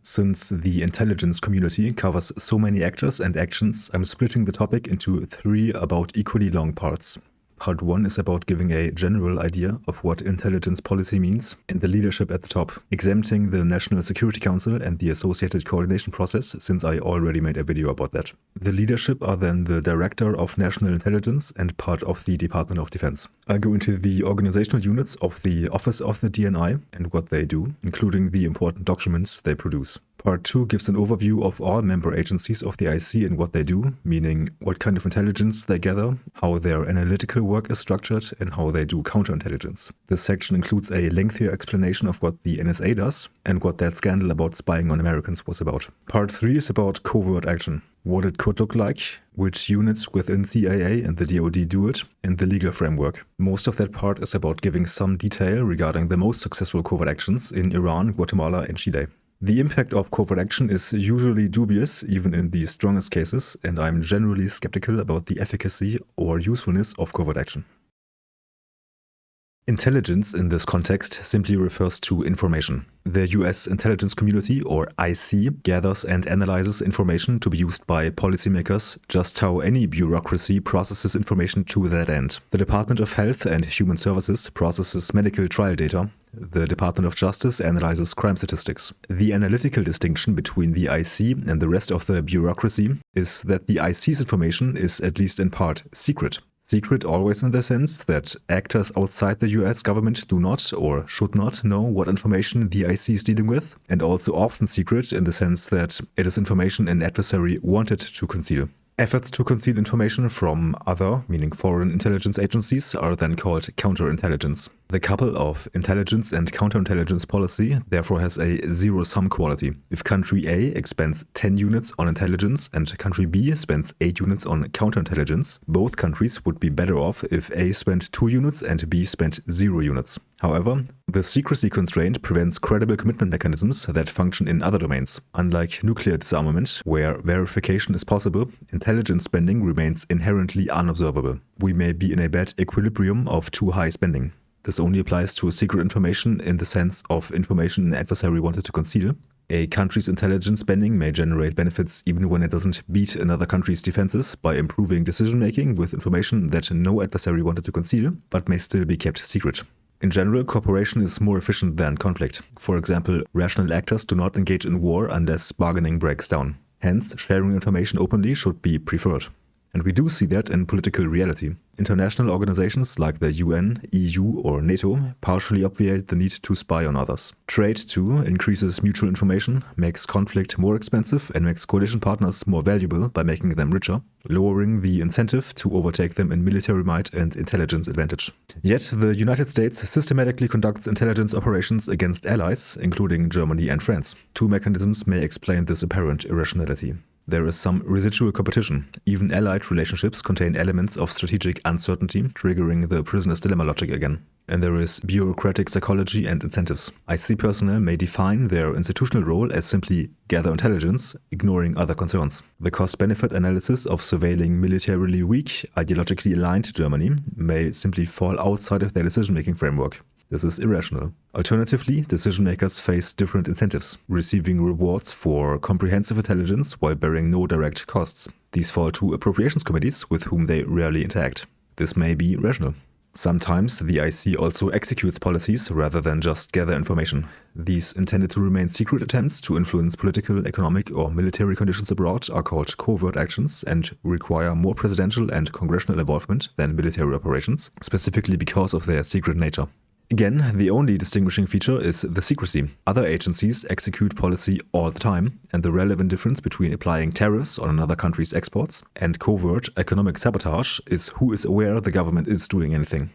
Since the intelligence community covers so many actors and actions, I'm splitting the topic into 3 about equally long parts. Part 1 is about giving a general idea of what intelligence policy means and the leadership at the top, exempting the National Security Council and the associated coordination process, since I already made a video about that. The leadership are then the Director of National Intelligence and part of the Department of Defense. I'll go into the organizational units of the Office of the DNI and what they do, including the important documents they produce. Part 2 gives an overview of all member agencies of the IC and what they do, meaning what kind of intelligence they gather, how their analytical work is structured, and how they do counterintelligence. This section includes a lengthier explanation of what the NSA does and what that scandal about spying on Americans was about. Part 3 is about covert action, what it could look like, which units within CIA and the DoD do it, and the legal framework. Most of that part is about giving some detail regarding the most successful covert actions in Iran, Guatemala, and Chile. The impact of covert action is usually dubious, even in the strongest cases, and I'm generally skeptical about the efficacy or usefulness of covert action. Intelligence in this context simply refers to information. The US intelligence community, or IC, gathers and analyzes information to be used by policymakers, just how any bureaucracy processes information to that end. The Department of Health and Human Services processes medical trial data. The Department of Justice analyzes crime statistics. The analytical distinction between the IC and the rest of the bureaucracy is that the IC's information is, at least in part, secret. Secret always in the sense that actors outside the US government do not or should not know what information the IC is dealing with, and also often secret in the sense that it is information an adversary wanted to conceal. Efforts to conceal information from other, meaning foreign intelligence agencies, are then called counterintelligence. The couple of intelligence and counterintelligence policy therefore has a zero-sum quality. If country A expends 10 units on intelligence and country B spends 8 units on counterintelligence, both countries would be better off if A spent 2 units and B spent 0 units. However, the secrecy constraint prevents credible commitment mechanisms that function in other domains. Unlike nuclear disarmament, where verification is possible, intelligence spending remains inherently unobservable. We may be in a bad equilibrium of too high spending. This only applies to secret information in the sense of information an adversary wanted to conceal. A country's intelligence spending may generate benefits even when it doesn't beat another country's defenses by improving decision-making with information that no adversary wanted to conceal, but may still be kept secret. In general, cooperation is more efficient than conflict. For example, rational actors do not engage in war unless bargaining breaks down. Hence, sharing information openly should be preferred. And we do see that in political reality. International organizations like the UN, EU or NATO partially obviate the need to spy on others. Trade, too, increases mutual information, makes conflict more expensive and makes coalition partners more valuable by making them richer, lowering the incentive to overtake them in military might and intelligence advantage. Yet the United States systematically conducts intelligence operations against allies, including Germany and France. 2 mechanisms may explain this apparent irrationality. There is some residual competition. Even allied relationships contain elements of strategic uncertainty, triggering the prisoner's dilemma logic again. And there is bureaucratic psychology and incentives. IC personnel may define their institutional role as simply gather intelligence, ignoring other concerns. The cost-benefit analysis of surveilling militarily weak, ideologically aligned Germany may simply fall outside of their decision-making framework. This is irrational. Alternatively, decision-makers face different incentives, receiving rewards for comprehensive intelligence while bearing no direct costs. These fall to appropriations committees with whom they rarely interact. This may be rational. Sometimes the IC also executes policies rather than just gather information. These intended to remain secret attempts to influence political, economic, or military conditions abroad are called covert actions and require more presidential and congressional involvement than military operations, specifically because of their secret nature. Again, the only distinguishing feature is the secrecy. Other agencies execute policy all the time, and the relevant difference between applying tariffs on another country's exports and covert economic sabotage is who is aware the government is doing anything.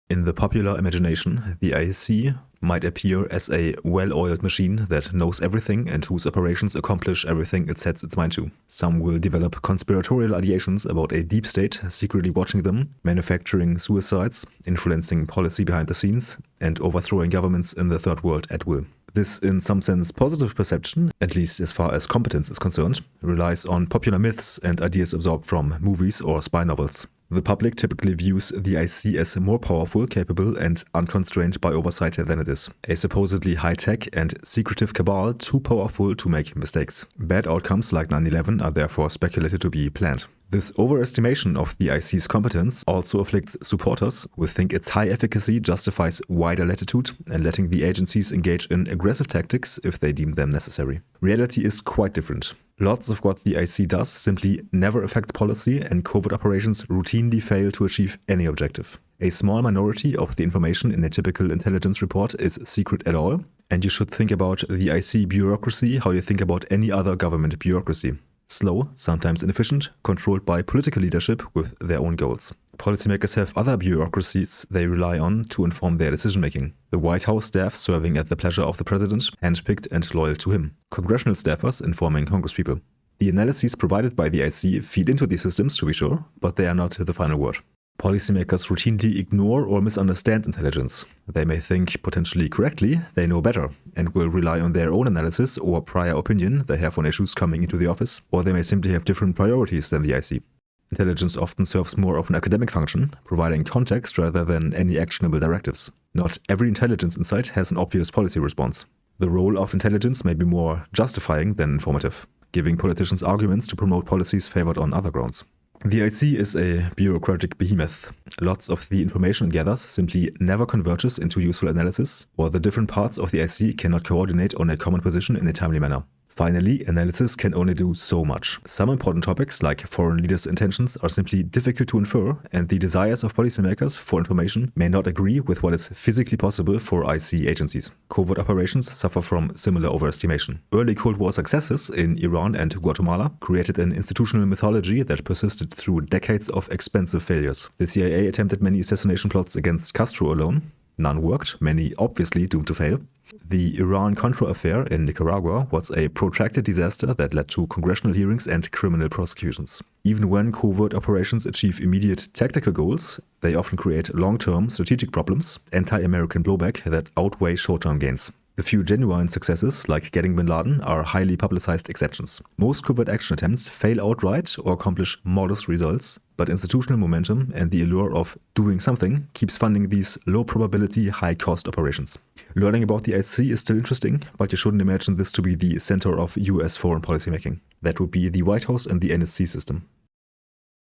In the popular imagination, the IC might appear as a well-oiled machine that knows everything and whose operations accomplish everything it sets its mind to. Some will develop conspiratorial ideations about a deep state secretly watching them, manufacturing suicides, influencing policy behind the scenes, and overthrowing governments in the third world at will. This, in some sense, positive perception, at least as far as competence is concerned, relies on popular myths and ideas absorbed from movies or spy novels. The public typically views the IC as more powerful, capable, and unconstrained by oversight than it is. A supposedly high-tech and secretive cabal too powerful to make mistakes. Bad outcomes like 9/11 are therefore speculated to be planned. This overestimation of the IC's competence also afflicts supporters who think its high efficacy justifies wider latitude and letting the agencies engage in aggressive tactics if they deem them necessary. Reality is quite different. Lots of what the IC does simply never affects policy, and covert operations routinely fail to achieve any objective. A small minority of the information in a typical intelligence report is secret at all, and you should think about the IC bureaucracy how you think about any other government bureaucracy. Slow, sometimes inefficient, controlled by political leadership with their own goals. Policymakers have other bureaucracies they rely on to inform their decision-making. The White House staff serving at the pleasure of the president, handpicked and loyal to him. Congressional staffers informing congresspeople. The analyses provided by the IC feed into these systems, to be sure, but they are not the final word. Policymakers routinely ignore or misunderstand intelligence. They may think, potentially correctly, they know better, and will rely on their own analysis or prior opinion they have on issues coming into the office, or they may simply have different priorities than the IC. Intelligence often serves more of an academic function, providing context rather than any actionable directives. Not every intelligence insight has an obvious policy response. The role of intelligence may be more justifying than informative, giving politicians arguments to promote policies favored on other grounds. The IC is a bureaucratic behemoth. Lots of the information it gathers simply never converges into useful analysis, or the different parts of the IC cannot coordinate on a common position in a timely manner. Finally, analysis can only do so much. Some important topics, like foreign leaders' intentions, are simply difficult to infer, and the desires of policymakers for information may not agree with what is physically possible for IC agencies. Covert operations suffer from similar overestimation. Early Cold War successes in Iran and Guatemala created an institutional mythology that persisted through decades of expensive failures. The CIA attempted many assassination plots against Castro alone. None worked, many obviously doomed to fail. The Iran-Contra affair in Nicaragua was a protracted disaster that led to congressional hearings and criminal prosecutions. Even when covert operations achieve immediate tactical goals, they often create long-term strategic problems, anti-American blowback that outweigh short-term gains. The few genuine successes, like getting bin Laden, are highly publicized exceptions. Most covert action attempts fail outright or accomplish modest results, but institutional momentum and the allure of doing something keeps funding these low-probability, high-cost operations. Learning about the IC is still interesting, but you shouldn't imagine this to be the center of US foreign policy making. That would be the White House and the NSC system.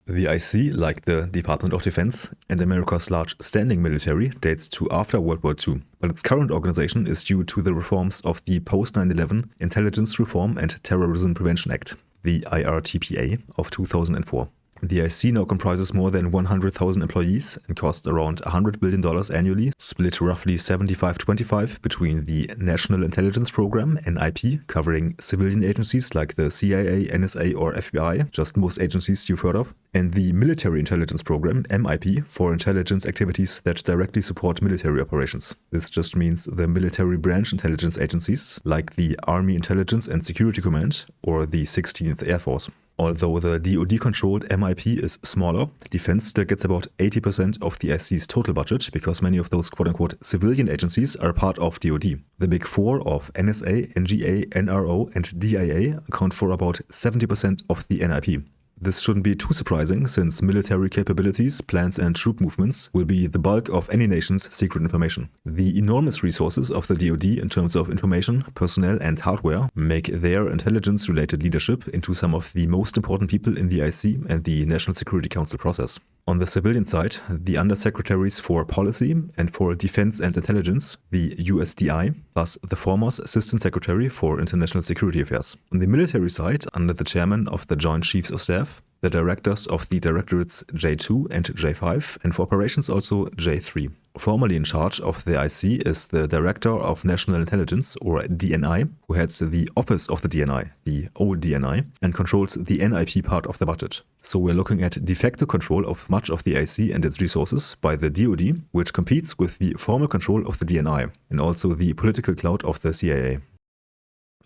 The IC, like the Department of Defense and America's large standing military, dates to after World War II, but its current organization is due to the reforms of the post-9/11 Intelligence Reform and Terrorism Prevention Act, the IRTPA, of 2004. The IC now comprises more than 100,000 employees and costs around $100 billion annually, split roughly 75-25 between the National Intelligence Program, NIP, covering civilian agencies like the CIA, NSA or FBI, just most agencies you've heard of, and the Military Intelligence Program, MIP, for intelligence activities that directly support military operations. This just means the military branch intelligence agencies like the Army Intelligence and Security Command or the 16th Air Force. Although the DoD-controlled MIP is smaller, defense still gets about 80% of the IC's total budget because many of those quote-unquote civilian agencies are part of DoD. The big four of NSA, NGA, NRO, and DIA account for about 70% of the NIP. This shouldn't be too surprising, since military capabilities, plans and troop movements will be the bulk of any nation's secret information. The enormous resources of the DoD in terms of information, personnel and hardware make their intelligence-related leadership into some of the most important people in the IC and the National Security Council process. On the civilian side, the Undersecretaries for Policy and for Defense and Intelligence, the USDI, plus the former's Assistant Secretary for International Security Affairs. On the military side, under the chairman of the Joint Chiefs of Staff, the directors of the directorates J2 and J5, and for operations also J3. Formerly in charge of the IC is the Director of National Intelligence, or DNI, who heads the Office of the DNI, the ODNI, and controls the NIP part of the budget. So we're looking at de facto control of much of the IC and its resources by the DoD, which competes with the formal control of the DNI, and also the political clout of the CIA.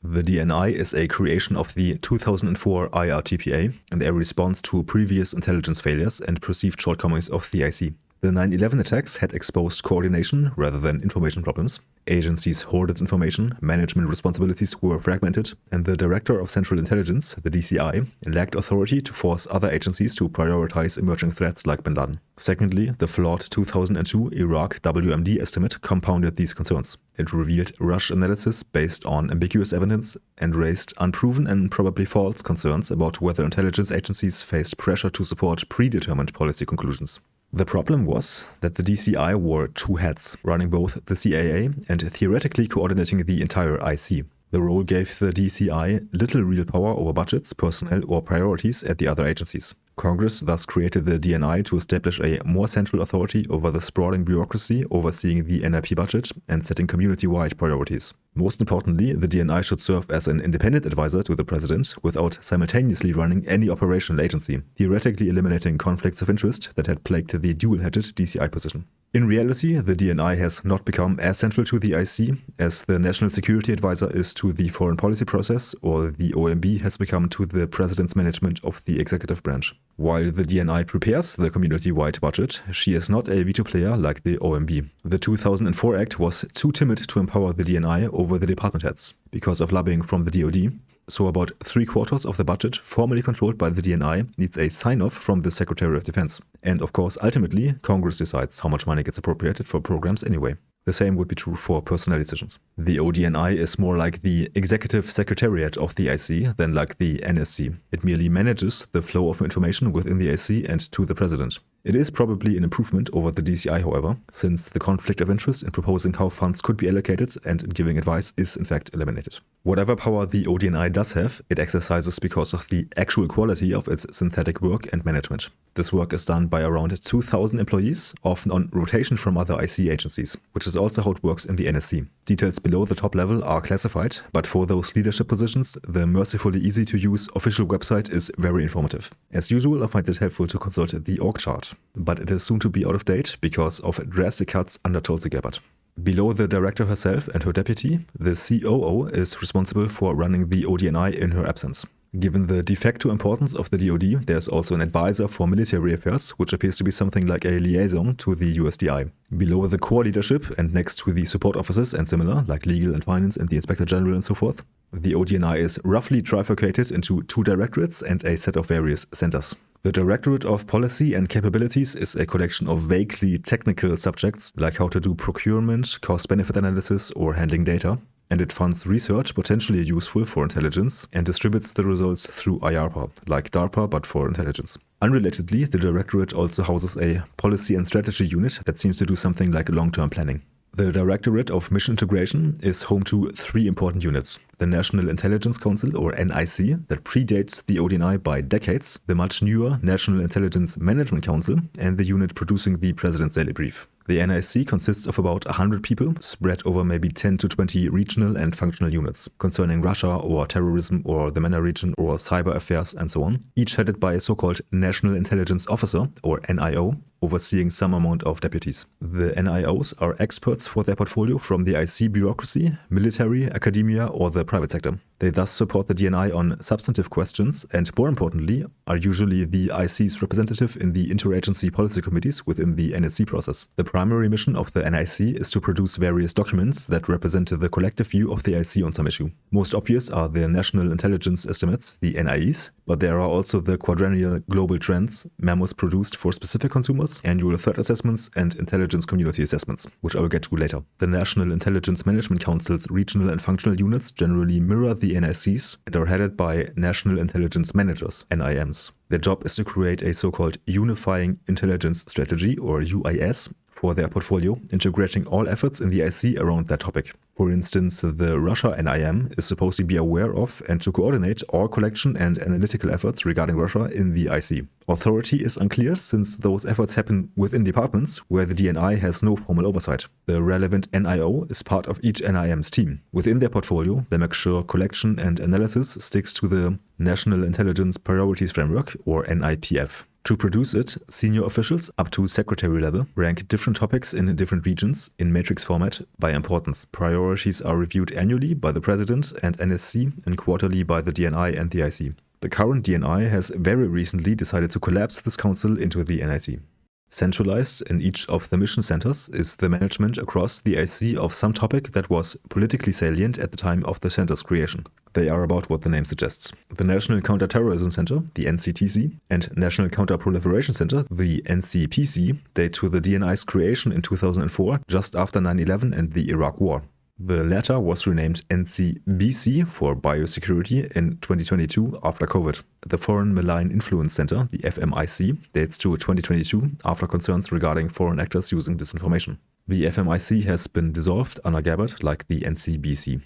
The DNI is a creation of the 2004 IRTPA and a response to previous intelligence failures and perceived shortcomings of the IC. The 9/11 attacks had exposed coordination rather than information problems. Agencies hoarded information, management responsibilities were fragmented, and the Director of Central Intelligence, the DCI, lacked authority to force other agencies to prioritize emerging threats like bin Laden. Secondly, the flawed 2002 Iraq WMD estimate compounded these concerns. It revealed rush analysis based on ambiguous evidence and raised unproven and probably false concerns about whether intelligence agencies faced pressure to support predetermined policy conclusions. The problem was that the DCI wore two hats, running both the CAA and theoretically coordinating the entire IC. The role gave the DCI little real power over budgets, personnel, or priorities at the other agencies. Congress thus created the DNI to establish a more central authority over the sprawling bureaucracy overseeing the NIP budget and setting community-wide priorities. Most importantly, the DNI should serve as an independent advisor to the president without simultaneously running any operational agency, theoretically eliminating conflicts of interest that had plagued the dual-headed DCI position. In reality, the DNI has not become as central to the IC as the National Security Advisor is to the foreign policy process or the OMB has become to the president's management of the executive branch. While the DNI prepares the community-wide budget, she is not a veto player like the OMB. The 2004 Act was too timid to empower the DNI over the department heads because of lobbying from the DoD. So about 3/4 of the budget, formally controlled by the DNI, needs a sign-off from the Secretary of Defense. And of course, ultimately, Congress decides how much money gets appropriated for programs anyway. The same would be true for personnel decisions. The ODNI is more like the executive secretariat of the IC than like the NSC. It merely manages the flow of information within the IC and to the president. It is probably an improvement over the DCI, however, since the conflict of interest in proposing how funds could be allocated and in giving advice is in fact eliminated. Whatever power the ODNI does have, it exercises because of the actual quality of its synthetic work and management. This work is done by around 2,000 employees, often on rotation from other IC agencies, which is also how it works in the NSC. Details below the top level are classified, but for those leadership positions, the mercifully easy-to-use official website is very informative. As usual, I find it helpful to consult the org chart, but it is soon to be out of date because of drastic cuts under Tulsi Gabbard. Below the director herself and her deputy, the COO is responsible for running the ODNI in her absence. Given the de facto importance of the DoD, there's also an advisor for military affairs, which appears to be something like a liaison to the USDI. Below the core leadership and next to the support offices and similar, like legal and finance and the inspector general and so forth, the ODNI is roughly trifurcated into 2 directorates and a set of various centers. The Directorate of Policy and Capabilities is a collection of vaguely technical subjects like how to do procurement, cost-benefit analysis, or handling data, and it funds research potentially useful for intelligence and distributes the results through IARPA, like DARPA but for intelligence. Unrelatedly, the Directorate also houses a policy and strategy unit that seems to do something like long-term planning. The Directorate of Mission Integration is home to 3 important units. The National Intelligence Council, or NIC, that predates the ODNI by decades, the much newer National Intelligence Management Council, and the unit producing the President's Daily Brief. The NIC consists of about 100 people, spread over maybe 10 to 20 regional and functional units, concerning Russia or terrorism or the MENA region or cyber affairs and so on, each headed by a so-called National Intelligence Officer, or NIO, overseeing some amount of deputies. The NIOs are experts for their portfolio from the IC bureaucracy, military, academia, or the private sector. They thus support the DNI on substantive questions and, more importantly, are usually the IC's representative in the interagency policy committees within the NSC process. The primary mission of the NIC is to produce various documents that represent the collective view of the IC on some issue. Most obvious are the National Intelligence Estimates, the NIEs, but there are also the quadrennial global trends, memos produced for specific consumers, annual threat assessments, and intelligence community assessments, which I will get to later. The National Intelligence Management Council's regional and functional units generally mirror the NICs and are headed by National Intelligence Managers, NIMs. Their job is to create a so-called Unifying Intelligence Strategy, or UIS, for their portfolio, integrating all efforts in the IC around that topic. For instance, the Russia NIM is supposed to be aware of and to coordinate all collection and analytical efforts regarding Russia in the IC. Authority is unclear since those efforts happen within departments where the DNI has no formal oversight. The relevant NIO is part of each NIM's team. Within their portfolio, they make sure collection and analysis sticks to the National Intelligence Priorities Framework, or NIPF. To produce it, senior officials up to secretary level rank different topics in different regions in matrix format by importance. Priorities are reviewed annually by the President and NSC and quarterly by the DNI and the IC. The current DNI has very recently decided to collapse this council into the NIC. Centralized in each of the mission centers is the management across the IC of some topic that was politically salient at the time of the center's creation. They are about what the name suggests. The National Counterterrorism Center, the NCTC, and National Counterproliferation Center, the NCPC, date to the DNI's creation in 2004, just after 9/11 and the Iraq War. The latter was renamed NCBC for Biosecurity in 2022 after Covert. The Foreign Malign Influence Center, the FMIC, dates to 2022 after concerns regarding foreign actors using disinformation. The FMIC has been dissolved under Gabbard like the NCBC.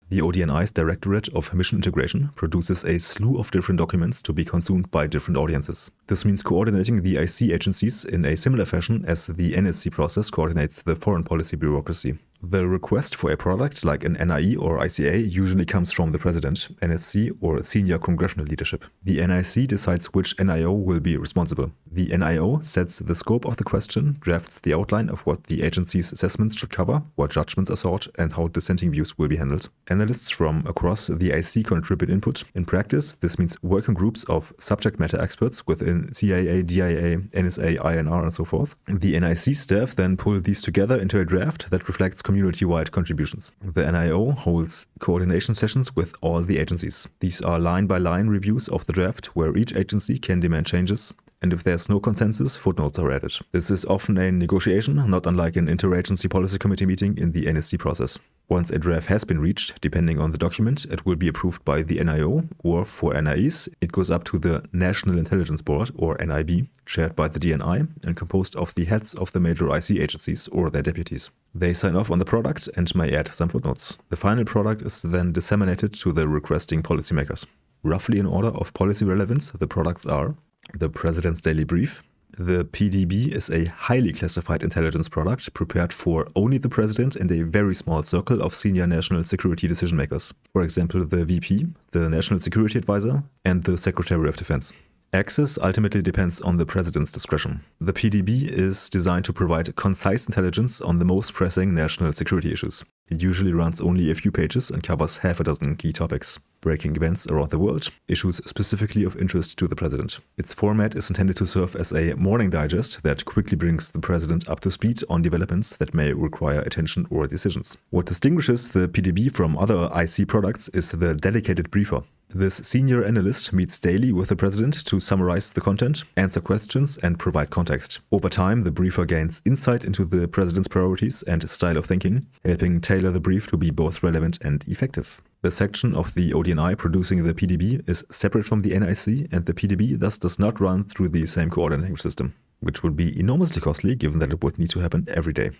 The ODNI's Directorate of Mission Integration produces a slew of different documents to be consumed by different audiences. This means coordinating the IC agencies in a similar fashion as the NSC process coordinates the foreign policy bureaucracy. The request for a product like an NIE or ICA usually comes from the President, NSC, or senior congressional leadership. The NIC decides which NIO will be responsible. The NIO sets the scope of the question, drafts the outline of what the agency's assessments should cover, what judgments are sought, and how dissenting views will be handled. Analysts from across the IC contribute input. In practice, this means working groups of subject matter experts within CIA, DIA, NSA, INR, and so forth. The NIC staff then pull these together into a draft that reflects community-wide contributions. The NIO holds coordination sessions with all the agencies. These are line-by-line reviews of the draft where each agency can demand changes, and if there's no consensus, footnotes are added. This is often a negotiation, not unlike an interagency policy committee meeting in the NSC process. Once a draft has been reached, depending on the document, it will be approved by the NIO, or for NIEs, it goes up to the National Intelligence Board, or NIB, chaired by the DNI, and composed of the heads of the major IC agencies or their deputies. They sign off on the product and may add some footnotes. The final product is then disseminated to the requesting policymakers. Roughly in order of policy relevance, the products are the President's Daily Brief. The PDB is a highly classified intelligence product prepared for only the President and a very small circle of senior national security decision makers. For example, the VP, the National Security Advisor, and the Secretary of Defense. Access ultimately depends on the President's discretion. The PDB is designed to provide concise intelligence on the most pressing national security issues. It usually runs only a few pages and covers half a dozen key topics. Breaking events around the world, issues specifically of interest to the President. Its format is intended to serve as a morning digest that quickly brings the President up to speed on developments that may require attention or decisions. What distinguishes the PDB from other IC products is the dedicated briefer. This senior analyst meets daily with the President to summarize the content, answer questions, and provide context. Over time, the briefer gains insight into the President's priorities and style of thinking, helping tailor the brief to be both relevant and effective. The section of the ODNI producing the PDB is separate from the NIC, and the PDB thus does not run through the same coordinating system, which would be enormously costly given that it would need to happen every day.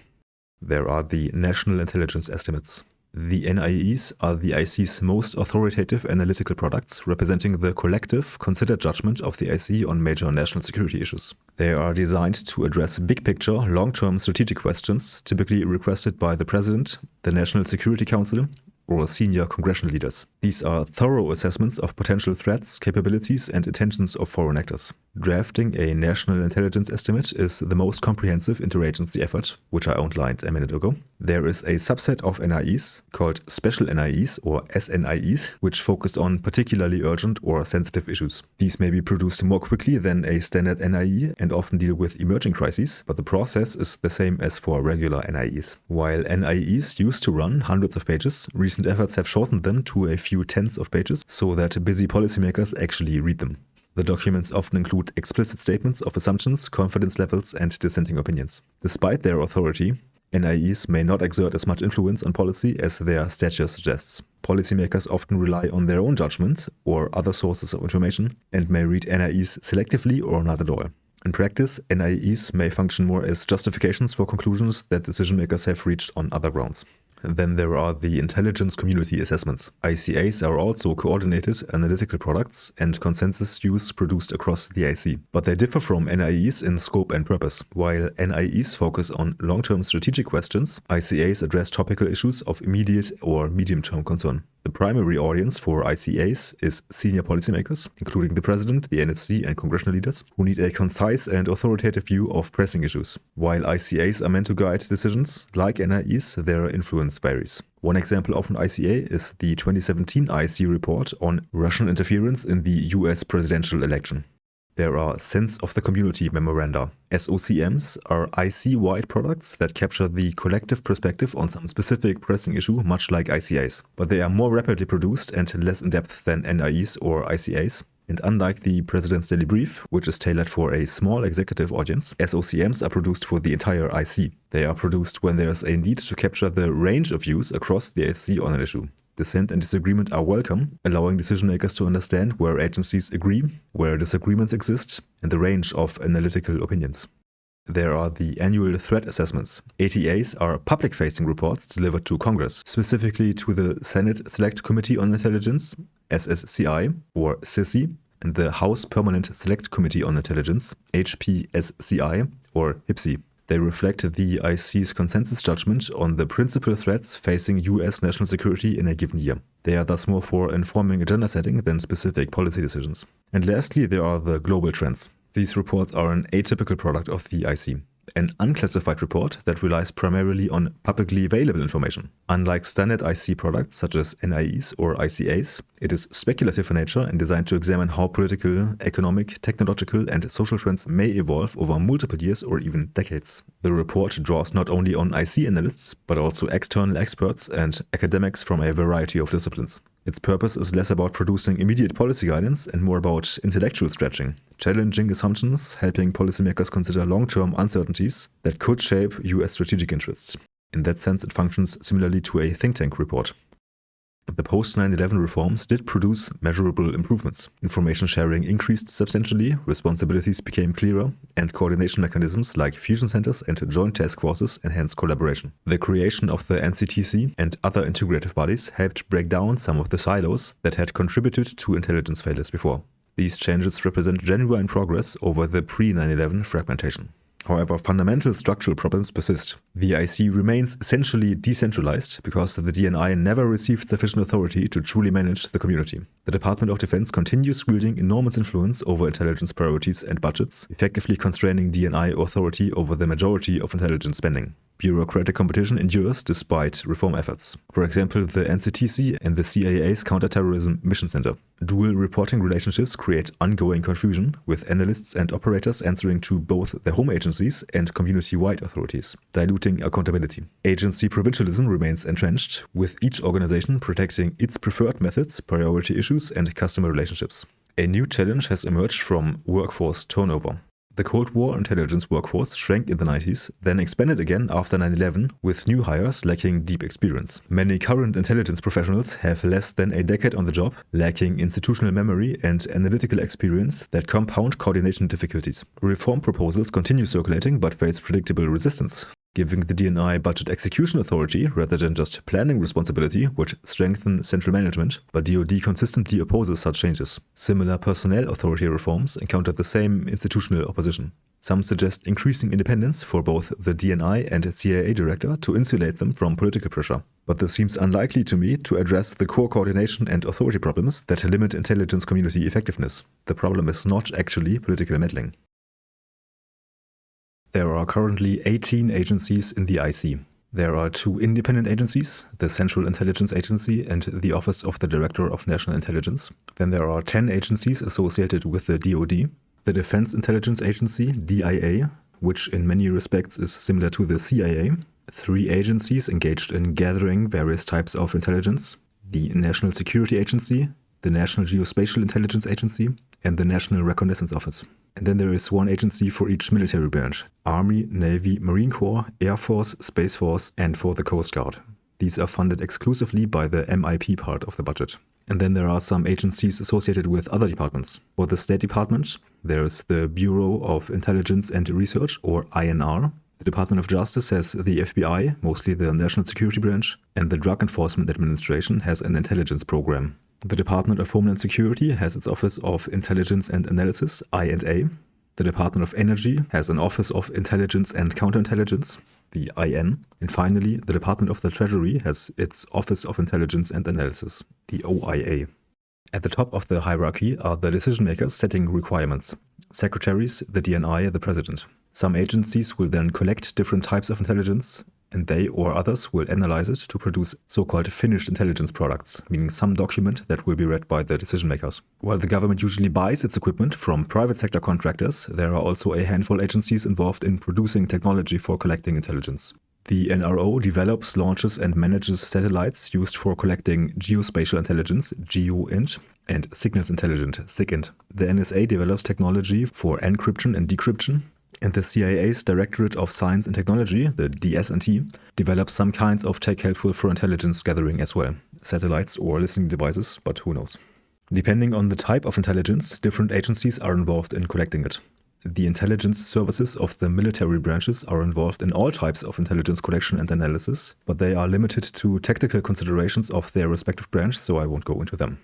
There are the National Intelligence Estimates. The NIEs are the IC's most authoritative analytical products, representing the collective, considered judgment of the IC on major national security issues. They are designed to address big-picture, long-term strategic questions, typically requested by the President, the National Security Council, or senior congressional leaders. These are thorough assessments of potential threats, capabilities, and intentions of foreign actors. Drafting a national intelligence estimate is the most comprehensive interagency effort, which I outlined a minute ago. There is a subset of NIEs, called Special NIEs or SNIEs, which focused on particularly urgent or sensitive issues. These may be produced more quickly than a standard NIE and often deal with emerging crises, but the process is the same as for regular NIEs. While NIEs used to run hundreds of pages, recent efforts have shortened them to a few tens of pages so that busy policymakers actually read them. The documents often include explicit statements of assumptions, confidence levels, and dissenting opinions. Despite their authority, NIEs may not exert as much influence on policy as their stature suggests. Policymakers often rely on their own judgment or other sources of information and may read NIEs selectively or not at all. In practice, NIEs may function more as justifications for conclusions that decision-makers have reached on other grounds. Then there are the intelligence community assessments. ICAs are also coordinated analytical products and consensus views produced across the IC. But they differ from NIEs in scope and purpose. While NIEs focus on long-term strategic questions, ICAs address topical issues of immediate or medium-term concern. The primary audience for ICAs is senior policymakers, including the President, the NSC, and congressional leaders, who need a concise and authoritative view of pressing issues. While ICAs are meant to guide decisions, like NIEs, their influence varies. One example of an ICA is the 2017 IC report on Russian interference in the US presidential election. There are Sense of the Community memoranda. SOCMs are IC-wide products that capture the collective perspective on some specific pressing issue, much like ICAs. But they are more rapidly produced and less in-depth than NIEs or ICAs. And unlike the President's Daily Brief, which is tailored for a small executive audience, SOCMs are produced for the entire IC. They are produced when there is a need to capture the range of views across the IC on an issue. Dissent and disagreement are welcome, allowing decision makers to understand where agencies agree, where disagreements exist, and the range of analytical opinions. There are the annual threat assessments. ATAs are public-facing reports delivered to Congress, specifically to the Senate Select Committee on Intelligence, SSCI, or SISI, and the House Permanent Select Committee on Intelligence, HPSCI, or HPSI. They reflect the IC's consensus judgment on the principal threats facing US national security in a given year. They are thus more for informing agenda setting than specific policy decisions. And lastly, there are the global trends. These reports are an atypical product of the IC, an unclassified report that relies primarily on publicly available information. Unlike standard IC products such as NIEs or ICAs, it is speculative in nature and designed to examine how political, economic, technological, and social trends may evolve over multiple years or even decades. The report draws not only on IC analysts, but also external experts and academics from a variety of disciplines. Its purpose is less about producing immediate policy guidance and more about intellectual stretching, challenging assumptions, helping policymakers consider long-term uncertainties that could shape US strategic interests. In that sense, it functions similarly to a think tank report. The post-9/11 reforms did produce measurable improvements. Information sharing increased substantially, responsibilities became clearer, and coordination mechanisms like fusion centers and joint task forces enhanced collaboration. The creation of the NCTC and other integrative bodies helped break down some of the silos that had contributed to intelligence failures before. These changes represent genuine progress over the pre-9/11 fragmentation. However, fundamental structural problems persist. The IC remains essentially decentralized because the DNI never received sufficient authority to truly manage the community. The Department of Defense continues wielding enormous influence over intelligence priorities and budgets, effectively constraining DNI authority over the majority of intelligence spending. Bureaucratic competition endures despite reform efforts. For example, the NCTC and the CIA's Counterterrorism Mission Center. Dual reporting relationships create ongoing confusion, with analysts and operators answering to both their home agencies and community-wide authorities, diluting accountability. Agency provincialism remains entrenched, with each organization protecting its preferred methods, priority issues, and customer relationships. A new challenge has emerged from workforce turnover. The Cold War intelligence workforce shrank in the 90s, then expanded again after 9/11, with new hires lacking deep experience. Many current intelligence professionals have less than a decade on the job, lacking institutional memory and analytical experience that compound coordination difficulties. Reform proposals continue circulating but face predictable resistance. Giving the DNI budget execution authority rather than just planning responsibility would strengthen central management, but DoD consistently opposes such changes. Similar personnel authority reforms encounter the same institutional opposition. Some suggest increasing independence for both the DNI and CIA director to insulate them from political pressure. But this seems unlikely to me to address the core coordination and authority problems that limit intelligence community effectiveness. The problem is not actually political meddling. There are currently 18 agencies in the IC. There are 2 independent agencies, the Central Intelligence Agency and the Office of the Director of National Intelligence. Then there are 10 agencies associated with the DoD, the Defense Intelligence Agency, DIA, which in many respects is similar to the CIA, 3 agencies engaged in gathering various types of intelligence, the National Security Agency, the National Geospatial Intelligence Agency, and the National Reconnaissance Office. And then there is one agency for each military branch: Army, Navy, Marine Corps, Air Force, Space Force, and for the Coast Guard. These are funded exclusively by the MIP part of the budget. And then there are some agencies associated with other departments. For the State Department, there's the Bureau of Intelligence and Research, or INR. The Department of Justice has the FBI, mostly the National Security Branch, and the Drug Enforcement Administration has an intelligence program. The Department of Homeland Security has its Office of Intelligence and Analysis, I&A. The Department of Energy has an Office of Intelligence and Counterintelligence, the IN. And finally, the Department of the Treasury has its Office of Intelligence and Analysis, the OIA. At the top of the hierarchy are the decision makers setting requirements: secretaries, the DNI, the president. Some agencies will then collect different types of intelligence, and they or others will analyze it to produce so-called finished intelligence products, meaning some document that will be read by the decision makers. While the government usually buys its equipment from private sector contractors, there are also a handful of agencies involved in producing technology for collecting intelligence. The NRO develops, launches, and manages satellites used for collecting geospatial intelligence, GEOINT, and signals intelligence, SIGINT. The NSA develops technology for encryption and decryption, and the CIA's Directorate of Science and Technology, the DS&T, develops some kinds of tech helpful for intelligence gathering as well, satellites or listening devices, but who knows. Depending on the type of intelligence, different agencies are involved in collecting it. The intelligence services of the military branches are involved in all types of intelligence collection and analysis, but they are limited to tactical considerations of their respective branch, so I won't go into them.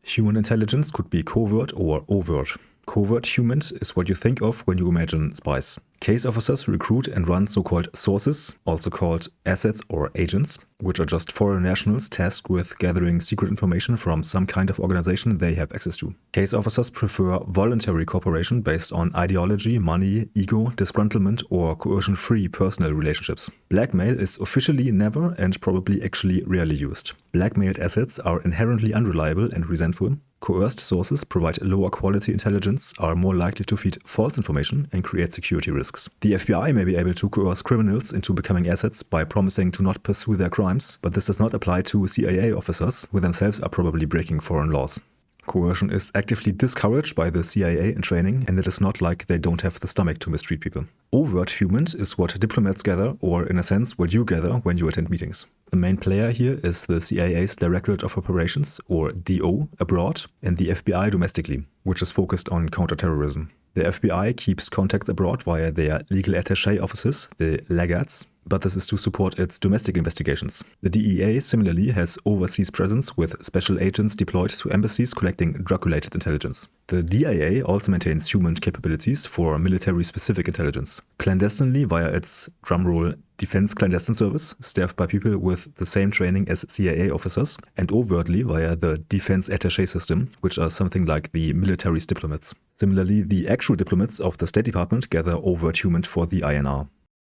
Human intelligence could be covert or overt. Covert HUMINT is what you think of when you imagine spies. Case officers recruit and run so-called sources, also called assets or agents, which are just foreign nationals tasked with gathering secret information from some kind of organization they have access to. Case officers prefer voluntary cooperation based on ideology, money, ego, disgruntlement, or coercion-free personal relationships. Blackmail is officially never and probably actually rarely used. Blackmailed assets are inherently unreliable and resentful. Coerced sources provide lower quality intelligence, are more likely to feed false information, and create security risks. The FBI may be able to coerce criminals into becoming assets by promising to not pursue their crimes, but this does not apply to CIA officers, who themselves are probably breaking foreign laws. Coercion is actively discouraged by the CIA in training, and it is not like they don't have the stomach to mistreat people. Overt HUMINT is what diplomats gather, or in a sense what you gather when you attend meetings. The main player here is the CIA's Directorate of Operations, or DO, abroad, and the FBI domestically, which is focused on counterterrorism. The FBI keeps contacts abroad via their legal attaché offices, the legats, but this is to support its domestic investigations. The DEA similarly has overseas presence with special agents deployed to embassies collecting drug-related intelligence. The DIA also maintains HUMINT capabilities for military-specific intelligence, clandestinely via its, drumroll, Defense Clandestine Service, staffed by people with the same training as CIA officers, and overtly via the Defense Attaché system, which are something like the military's diplomats. Similarly, the actual diplomats of the State Department gather overt HUMINT for the INR.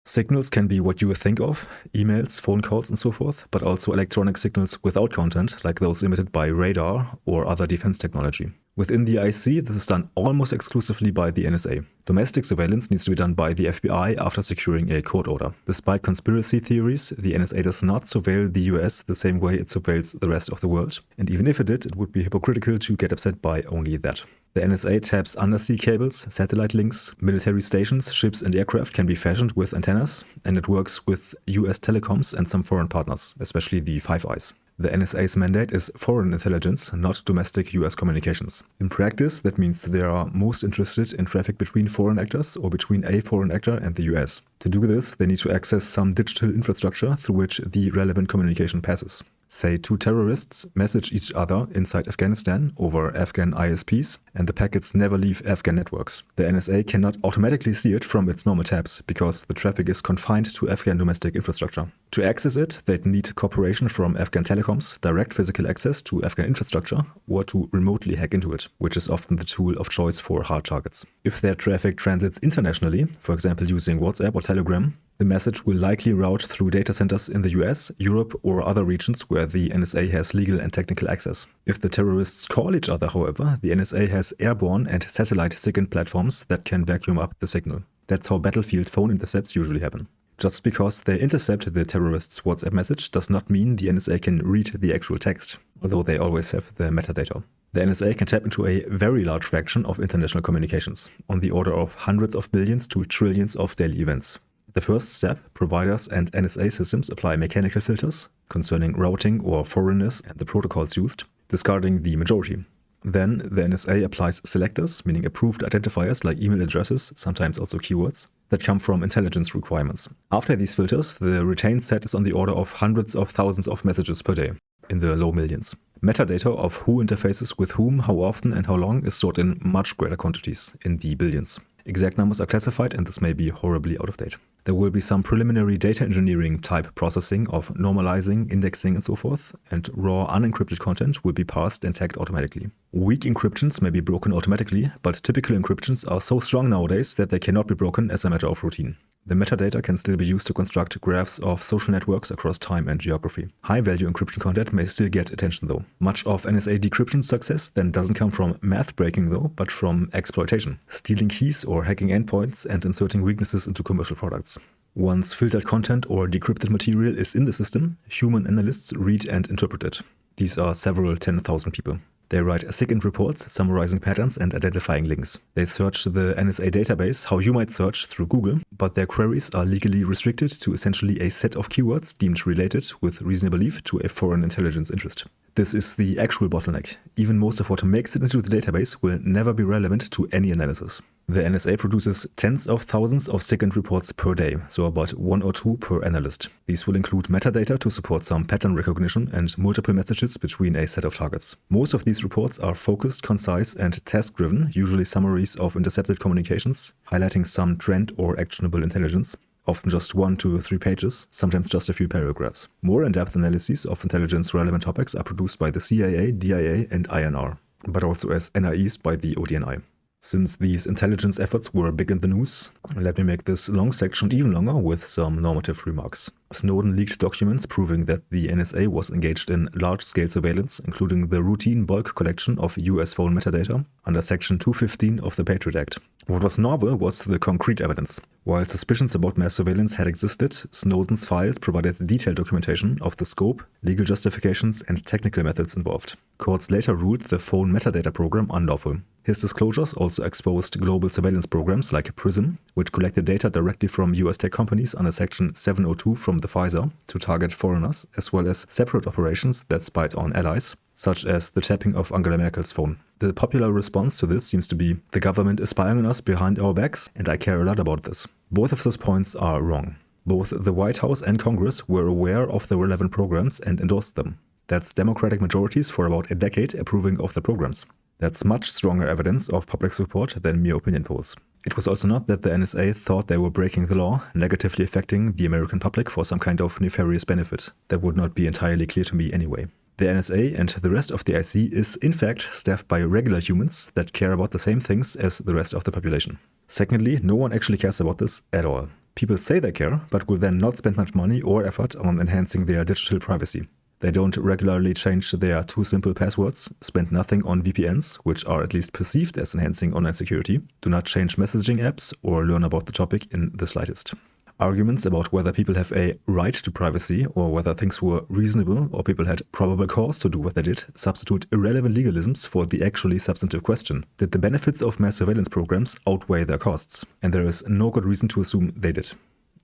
Signals can be what you would think of, emails, phone calls and so forth, but also electronic signals without content, like those emitted by radar or other defense technology. Within the IC, this is done almost exclusively by the NSA. Domestic surveillance needs to be done by the FBI after securing a court order. Despite conspiracy theories, the NSA does not surveil the US the same way it surveils the rest of the world. And even if it did, it would be hypocritical to get upset by only that. The NSA taps undersea cables, satellite links, military stations, ships and aircraft can be fashioned with antennas, and it works with US telecoms and some foreign partners, especially the Five Eyes. The NSA's mandate is foreign intelligence, not domestic US communications. In practice, that means they are most interested in traffic between foreign actors or between a foreign actor and the US. To do this, they need to access some digital infrastructure through which the relevant communication passes. Say two terrorists message each other inside Afghanistan over Afghan ISPs, and the packets never leave Afghan networks. The NSA cannot automatically see it from its normal tabs, because the traffic is confined to Afghan domestic infrastructure. To access it, they'd need cooperation from Afghan telecoms, direct physical access to Afghan infrastructure, or to remotely hack into it, which is often the tool of choice for hard targets. If their traffic transits internationally, for example using WhatsApp or Telegram, the message will likely route through data centers in the US, Europe, or other regions where the NSA has legal and technical access. If the terrorists call each other, however, the NSA has airborne and satellite SIGINT platforms that can vacuum up the signal. That's how battlefield phone intercepts usually happen. Just because they intercept the terrorist's WhatsApp message does not mean the NSA can read the actual text, although they always have the metadata. The NSA can tap into a very large fraction of international communications, on the order of hundreds of billions to trillions of daily events. The first step, providers and NSA systems apply mechanical filters concerning routing or foreignness and the protocols used, discarding the majority. Then the NSA applies selectors, meaning approved identifiers like email addresses, sometimes also keywords, that come from intelligence requirements. After these filters, the retained set is on the order of hundreds of thousands of messages per day, in the low millions. Metadata of who interfaces with whom, how often and how long is stored in much greater quantities, in the billions. Exact numbers are classified, and this may be horribly out of date. There will be some preliminary data engineering type processing of normalizing, indexing, and so forth, and raw unencrypted content will be parsed and tagged automatically. Weak encryptions may be broken automatically, but typical encryptions are so strong nowadays that they cannot be broken as a matter of routine. The metadata can still be used to construct graphs of social networks across time and geography. High-value encryption content may still get attention though. Much of NSA decryption success then doesn't come from math breaking though, but from exploitation. Stealing keys or hacking endpoints and inserting weaknesses into commercial products. Once filtered content or decrypted material is in the system, human analysts read and interpret it. These are several 10,000 people. They write SIGINT reports summarizing patterns and identifying links. They search the NSA database how you might search through Google, but their queries are legally restricted to essentially a set of keywords deemed related with reasonable belief to a foreign intelligence interest. This is the actual bottleneck. Even most of what makes it into the database will never be relevant to any analysis. The NSA produces tens of thousands of SIGINT reports per day, so about 1 or 2 per analyst. These will include metadata to support some pattern recognition and multiple messages between a set of targets. Most of these reports are focused, concise, and task-driven, usually summaries of intercepted communications, highlighting some trend or actionable intelligence. Often just 1 to 3 pages, sometimes just a few paragraphs. More in-depth analyses of intelligence-relevant topics are produced by the CIA, DIA, and INR, but also as NIEs by the ODNI. Since these intelligence efforts were big in the news, let me make this long section even longer with some normative remarks. Snowden leaked documents proving that the NSA was engaged in large-scale surveillance, including the routine bulk collection of US phone metadata under Section 215 of the Patriot Act. What was novel was the concrete evidence. While suspicions about mass surveillance had existed, Snowden's files provided detailed documentation of the scope, legal justifications, and technical methods involved. Courts later ruled the phone metadata program unlawful. His disclosures also exposed global surveillance programs like PRISM, which collected data directly from US tech companies under Section 702 from the FISA to target foreigners, as well as separate operations that spied on allies, such as the tapping of Angela Merkel's phone. The popular response to this seems to be, the government is spying on us behind our backs, and I care a lot about this. Both of those points are wrong. Both the White House and Congress were aware of the relevant programs and endorsed them. That's Democratic majorities for about a decade approving of the programs. That's much stronger evidence of public support than mere opinion polls. It was also not that the NSA thought they were breaking the law, negatively affecting the American public for some kind of nefarious benefit. That would not be entirely clear to me anyway. The NSA and the rest of the IC is in fact staffed by regular humans that care about the same things as the rest of the population. Secondly, no one actually cares about this at all. People say they care, but will then not spend much money or effort on enhancing their digital privacy. They don't regularly change their 2 simple passwords, spend nothing on VPNs, which are at least perceived as enhancing online security, do not change messaging apps, or learn about the topic in the slightest. Arguments about whether people have a right to privacy or whether things were reasonable or people had probable cause to do what they did substitute irrelevant legalisms for the actually substantive question. Did the benefits of mass surveillance programs outweigh their costs? And there is no good reason to assume they did.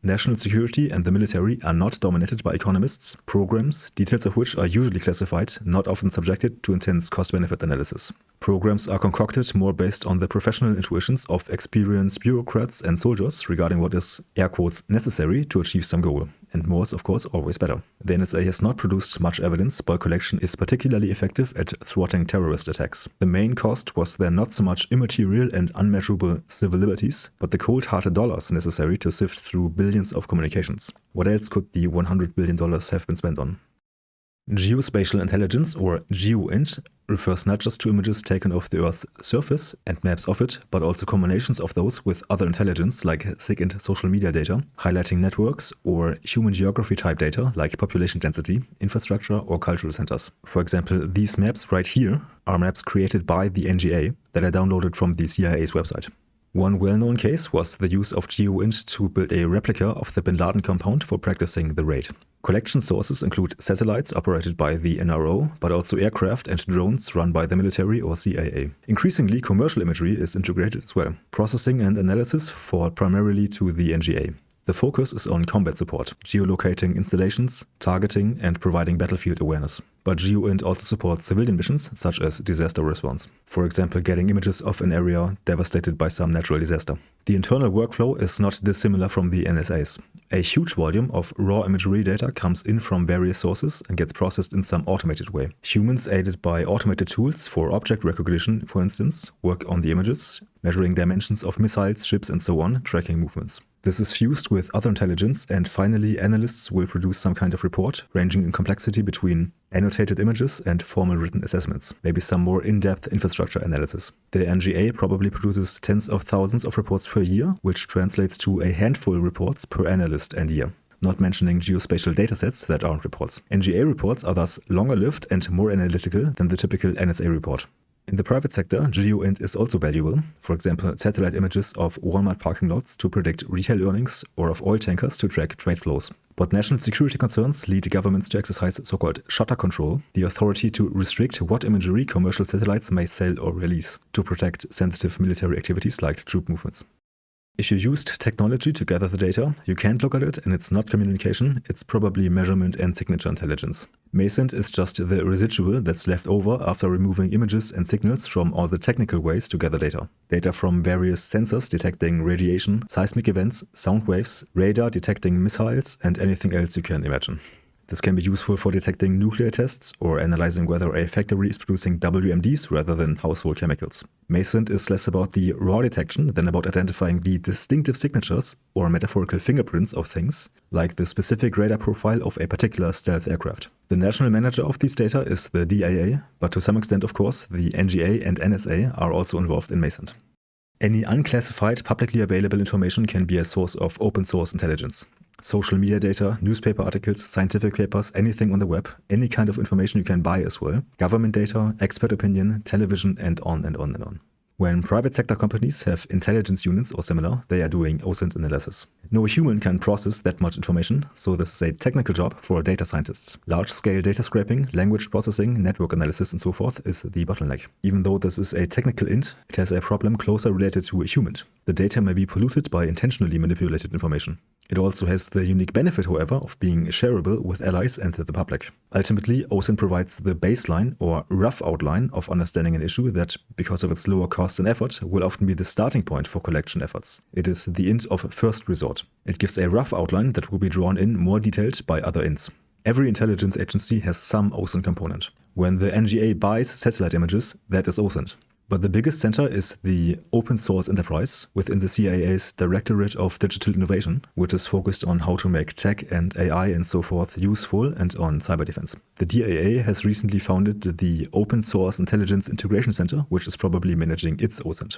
National security and the military are not dominated by economists, programs, details of which are usually classified, not often subjected to intense cost-benefit analysis. Programs are concocted more based on the professional intuitions of experienced bureaucrats and soldiers regarding what is, air quotes, necessary to achieve some goal. And more is, of course, always better. The NSA has not produced much evidence bulk collection is particularly effective at thwarting terrorist attacks. The main cost was then not so much immaterial and unmeasurable civil liberties, but the cold-hearted dollars necessary to sift through billions of communications. What else could the $100 billion have been spent on? Geospatial intelligence, or GEOINT, refers not just to images taken of the Earth's surface and maps of it, but also combinations of those with other intelligence like SIGINT social media data, highlighting networks, or human geography type data like population density, infrastructure, or cultural centers. For example, these maps right here are maps created by the NGA that are downloaded from the CIA's website. One well-known case was the use of GEOINT to build a replica of the Bin Laden compound for practicing the raid. Collection sources include satellites operated by the NRO, but also aircraft and drones run by the military or CIA. Increasingly, commercial imagery is integrated as well. Processing and analysis fall primarily to the NGA. The focus is on combat support, geolocating installations, targeting, and providing battlefield awareness. But GEOINT also supports civilian missions, such as disaster response. For example, getting images of an area devastated by some natural disaster. The internal workflow is not dissimilar from the NSA's. A huge volume of raw imagery data comes in from various sources and gets processed in some automated way. Humans, aided by automated tools for object recognition, for instance, work on the images, measuring dimensions of missiles, ships, and so on, tracking movements. This is fused with other intelligence, and finally analysts will produce some kind of report, ranging in complexity between annotated images and formal written assessments, maybe some more in-depth infrastructure analysis. The NGA probably produces tens of thousands of reports per year, which translates to a handful of reports per analyst and year. Not mentioning geospatial datasets that aren't reports. NGA reports are thus longer-lived and more analytical than the typical NSA report. In the private sector, GEOINT is also valuable, for example, satellite images of Walmart parking lots to predict retail earnings or of oil tankers to track trade flows. But national security concerns lead governments to exercise so-called shutter control, the authority to restrict what imagery commercial satellites may sell or release, to protect sensitive military activities like troop movements. If you used technology to gather the data, you can't look at it and it's not communication, it's probably measurement and signature intelligence. MASINT is just the residual that's left over after removing images and signals from all the technical ways to gather data. Data from various sensors detecting radiation, seismic events, sound waves, radar detecting missiles, and anything else you can imagine. This can be useful for detecting nuclear tests or analyzing whether a factory is producing WMDs rather than household chemicals. MASINT is less about the raw detection than about identifying the distinctive signatures or metaphorical fingerprints of things, like the specific radar profile of a particular stealth aircraft. The national manager of these data is the DIA, but to some extent, of course, the NGA and NSA are also involved in MASINT. Any unclassified, publicly available information can be a source of open source intelligence. Social media data, newspaper articles, scientific papers, anything on the web, any kind of information you can buy as well, government data, expert opinion, television, and on and on and on. When private sector companies have intelligence units or similar, they are doing OSINT analysis. No human can process that much information, so this is a technical job for data scientists. Large-scale data scraping, language processing, network analysis, and so forth is the bottleneck. Even though this is a technical int, it has a problem closer related to a HUMINT. The data may be polluted by intentionally manipulated information. It also has the unique benefit, however, of being shareable with allies and the public. Ultimately, OSINT provides the baseline or rough outline of understanding an issue that, because of its lower cost and effort, will often be the starting point for collection efforts. It is the int of first resort. It gives a rough outline that will be drawn in more detailed by other ints. Every intelligence agency has some OSINT component. When the NGA buys satellite images, that is OSINT. But the biggest center is the open source enterprise within the CIA's Directorate of Digital Innovation, which is focused on how to make tech and AI and so forth useful and on cyber defense. The DIA has recently founded the Open Source Intelligence Integration Center, which is probably managing its OSINT.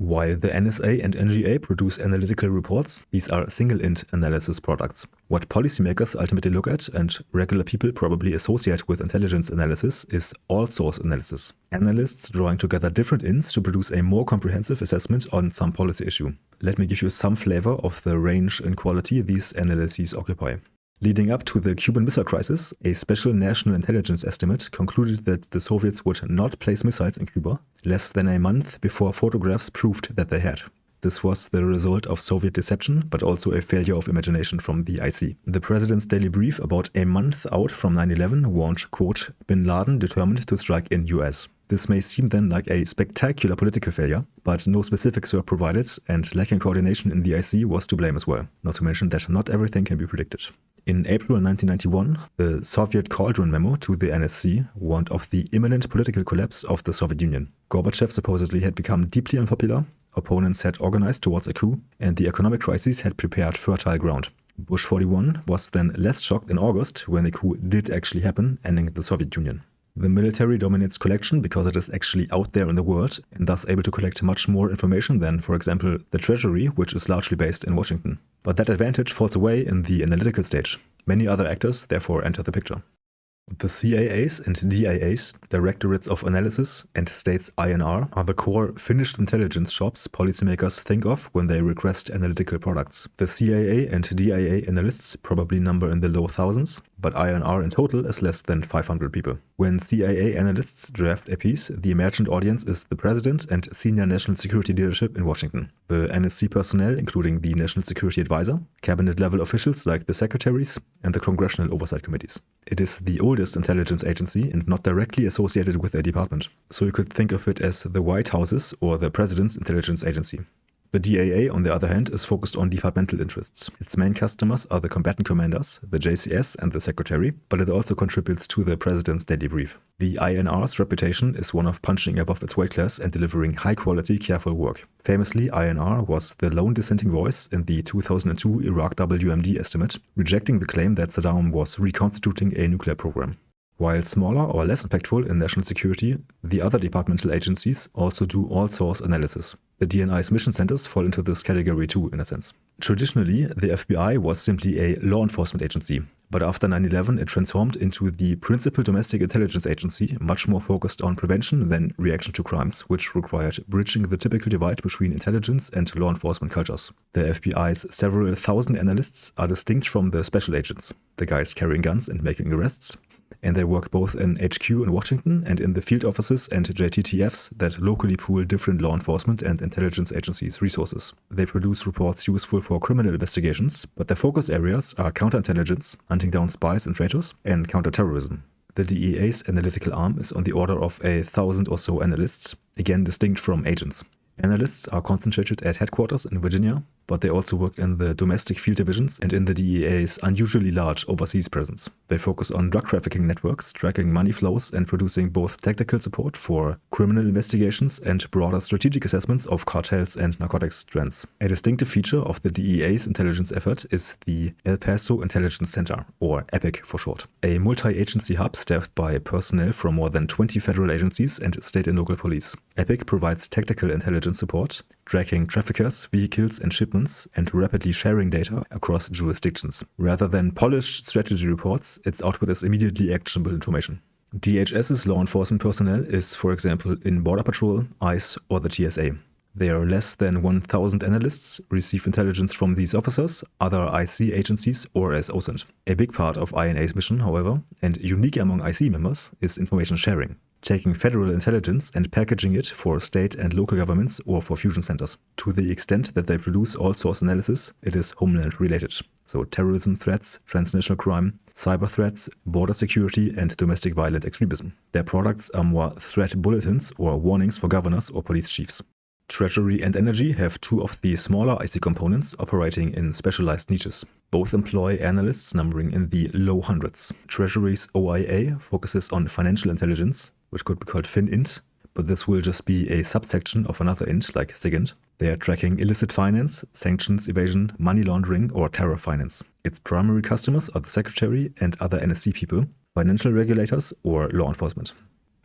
While the NSA and NGA produce analytical reports, these are single-int analysis products. What policymakers ultimately look at, and regular people probably associate with intelligence analysis, is all-source analysis. Analysts drawing together different ints to produce a more comprehensive assessment on some policy issue. Let me give you some flavor of the range in quality these analyses occupy. Leading up to the Cuban Missile Crisis, a special national intelligence estimate concluded that the Soviets would not place missiles in Cuba less than a month before photographs proved that they had. This was the result of Soviet deception, but also a failure of imagination from the IC. The president's daily brief about a month out from 9/11 warned, quote, "Bin Laden determined to strike in US." This may seem then like a spectacular political failure, but no specifics were provided, and lacking coordination in the IC was to blame as well, not to mention that not everything can be predicted. In April 1991, the Soviet Cauldron memo to the NSC warned of the imminent political collapse of the Soviet Union. Gorbachev supposedly had become deeply unpopular, opponents had organized towards a coup, and the economic crisis had prepared fertile ground. Bush 41 was then less shocked in August when the coup did actually happen, ending the Soviet Union. The military dominates collection because it is actually out there in the world and thus able to collect much more information than, for example, the Treasury, which is largely based in Washington. But that advantage falls away in the analytical stage. Many other actors therefore enter the picture. The CAAs and DIAs, Directorates of Analysis, and States INR are the core finished intelligence shops policymakers think of when they request analytical products. The CAA and DIA analysts probably number in the low thousands, but INR in total is less than 500 people. When CIA analysts draft a piece, the imagined audience is the president and senior national security leadership in Washington. The NSC personnel, including the National Security Advisor, cabinet-level officials like the secretaries, and the congressional oversight committees. It is the oldest intelligence agency and not directly associated with a department. So you could think of it as the White House's or the President's intelligence agency. The DAA, on the other hand, is focused on departmental interests. Its main customers are the combatant commanders, the JCS and the secretary, but it also contributes to the president's daily brief. The INR's reputation is one of punching above its weight class and delivering high-quality, careful work. Famously, INR was the lone dissenting voice in the 2002 Iraq WMD estimate, rejecting the claim that Saddam was reconstituting a nuclear program. While smaller or less impactful in national security, the other departmental agencies also do all-source analysis. The DNI's mission centers fall into this category too, in a sense. Traditionally, the FBI was simply a law enforcement agency, but after 9/11 it transformed into the principal domestic intelligence agency, much more focused on prevention than reaction to crimes, which required bridging the typical divide between intelligence and law enforcement cultures. The FBI's several thousand analysts are distinct from the special agents, the guys carrying guns and making arrests, and they work both in HQ in Washington and in the field offices and JTTFs that locally pool different law enforcement and intelligence agencies' resources. They produce reports useful for criminal investigations, but their focus areas are counterintelligence, hunting down spies and traitors, and counterterrorism. The DEA's analytical arm is on the order of 1,000 or so analysts, again distinct from agents. Analysts are concentrated at headquarters in Virginia, but they also work in the domestic field divisions and in the DEA's unusually large overseas presence. They focus on drug trafficking networks, tracking money flows, and producing both tactical support for criminal investigations and broader strategic assessments of cartels and narcotics trends. A distinctive feature of the DEA's intelligence effort is the El Paso Intelligence Center, or EPIC for short, a multi-agency hub staffed by personnel from more than 20 federal agencies and state and local police. EPIC provides tactical intelligence support, tracking traffickers, vehicles, and shipments, and rapidly sharing data across jurisdictions. Rather than polished strategy reports, its output is immediately actionable information. DHS's law enforcement personnel is, for example, in Border Patrol, ICE, or the TSA. There are less than 1,000 analysts, receive intelligence from these officers, other IC agencies, or as OSINT. A big part of INA's mission, however, and unique among IC members, is information sharing, taking federal intelligence and packaging it for state and local governments or for fusion centers. To the extent that they produce all-source analysis, it is homeland-related. So terrorism threats, transnational crime, cyber threats, border security, and domestic violent extremism. Their products are more threat bulletins or warnings for governors or police chiefs. Treasury and Energy have two of the smaller IC components operating in specialized niches. Both employ analysts numbering in the low hundreds. Treasury's OIA focuses on financial intelligence, which could be called FinInt, but this will just be a subsection of another int like SIGINT. They are tracking illicit finance, sanctions evasion, money laundering, or terror finance. Its primary customers are the Secretary and other NSC people, financial regulators, or law enforcement.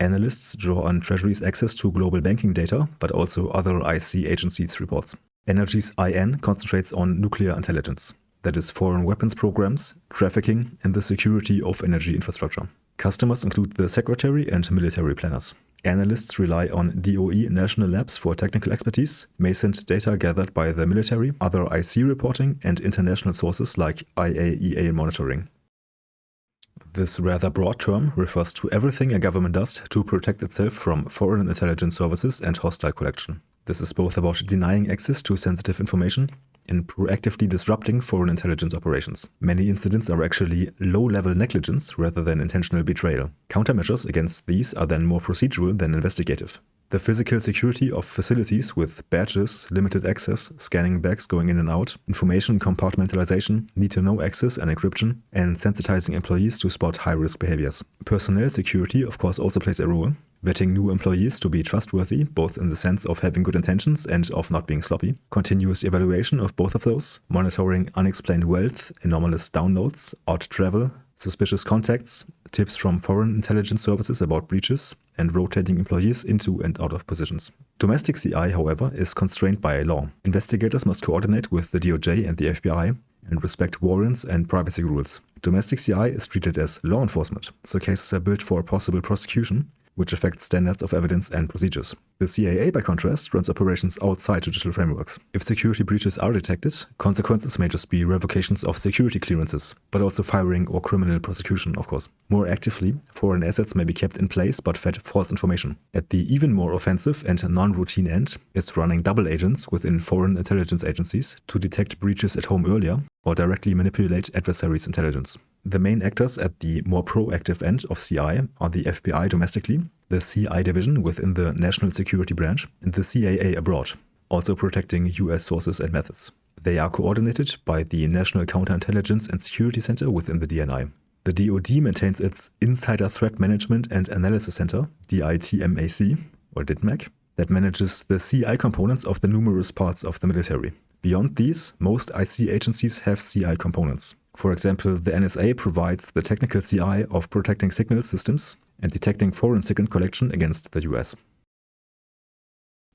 Analysts draw on Treasury's access to global banking data, but also other IC agencies' reports. Energy's IN concentrates on nuclear intelligence, that is foreign weapons programs, trafficking, and the security of energy infrastructure. Customers include the Secretary and military planners. Analysts rely on DOE national labs for technical expertise, MASINT data gathered by the military, other IC reporting, and international sources like IAEA monitoring. This rather broad term refers to everything a government does to protect itself from foreign intelligence services and hostile collection. This is both about denying access to sensitive information and proactively disrupting foreign intelligence operations. Many incidents are actually low-level negligence rather than intentional betrayal. Countermeasures against these are then more procedural than investigative. The physical security of facilities with badges, limited access, scanning bags going in and out, information compartmentalization, need-to-know access and encryption, and sensitizing employees to spot high-risk behaviors. Personnel security, of course, also plays a role. Vetting new employees to be trustworthy, both in the sense of having good intentions and of not being sloppy. Continuous evaluation of both of those. Monitoring unexplained wealth, anomalous downloads, odd travel, suspicious contacts, tips from foreign intelligence services about breaches, and rotating employees into and out of positions. Domestic CI, however, is constrained by law. Investigators must coordinate with the DOJ and the FBI and respect warrants and privacy rules. Domestic CI is treated as law enforcement, so cases are built for possible prosecution, which affects standards of evidence and procedures. The CAA, by contrast, runs operations outside judicial frameworks. If security breaches are detected, consequences may just be revocations of security clearances, but also firing or criminal prosecution, of course. More actively, foreign assets may be kept in place but fed false information. At the even more offensive and non-routine end is running double agents within foreign intelligence agencies to detect breaches at home earlier or directly manipulate adversaries' intelligence. The main actors at the more proactive end of CI are the FBI domestically, the CI division within the National Security Branch, and the CAA abroad. also protecting US sources and methods. They are coordinated by the National Counterintelligence and Security Center within the DNI. The DoD maintains its Insider Threat Management and Analysis Center, DITMAC, or DITMAC, that manages the CI components of the numerous parts of the military. Beyond these, most IC agencies have CI components. For example, the NSA provides the technical CI of protecting signal systems and detecting foreign signal collection against the US.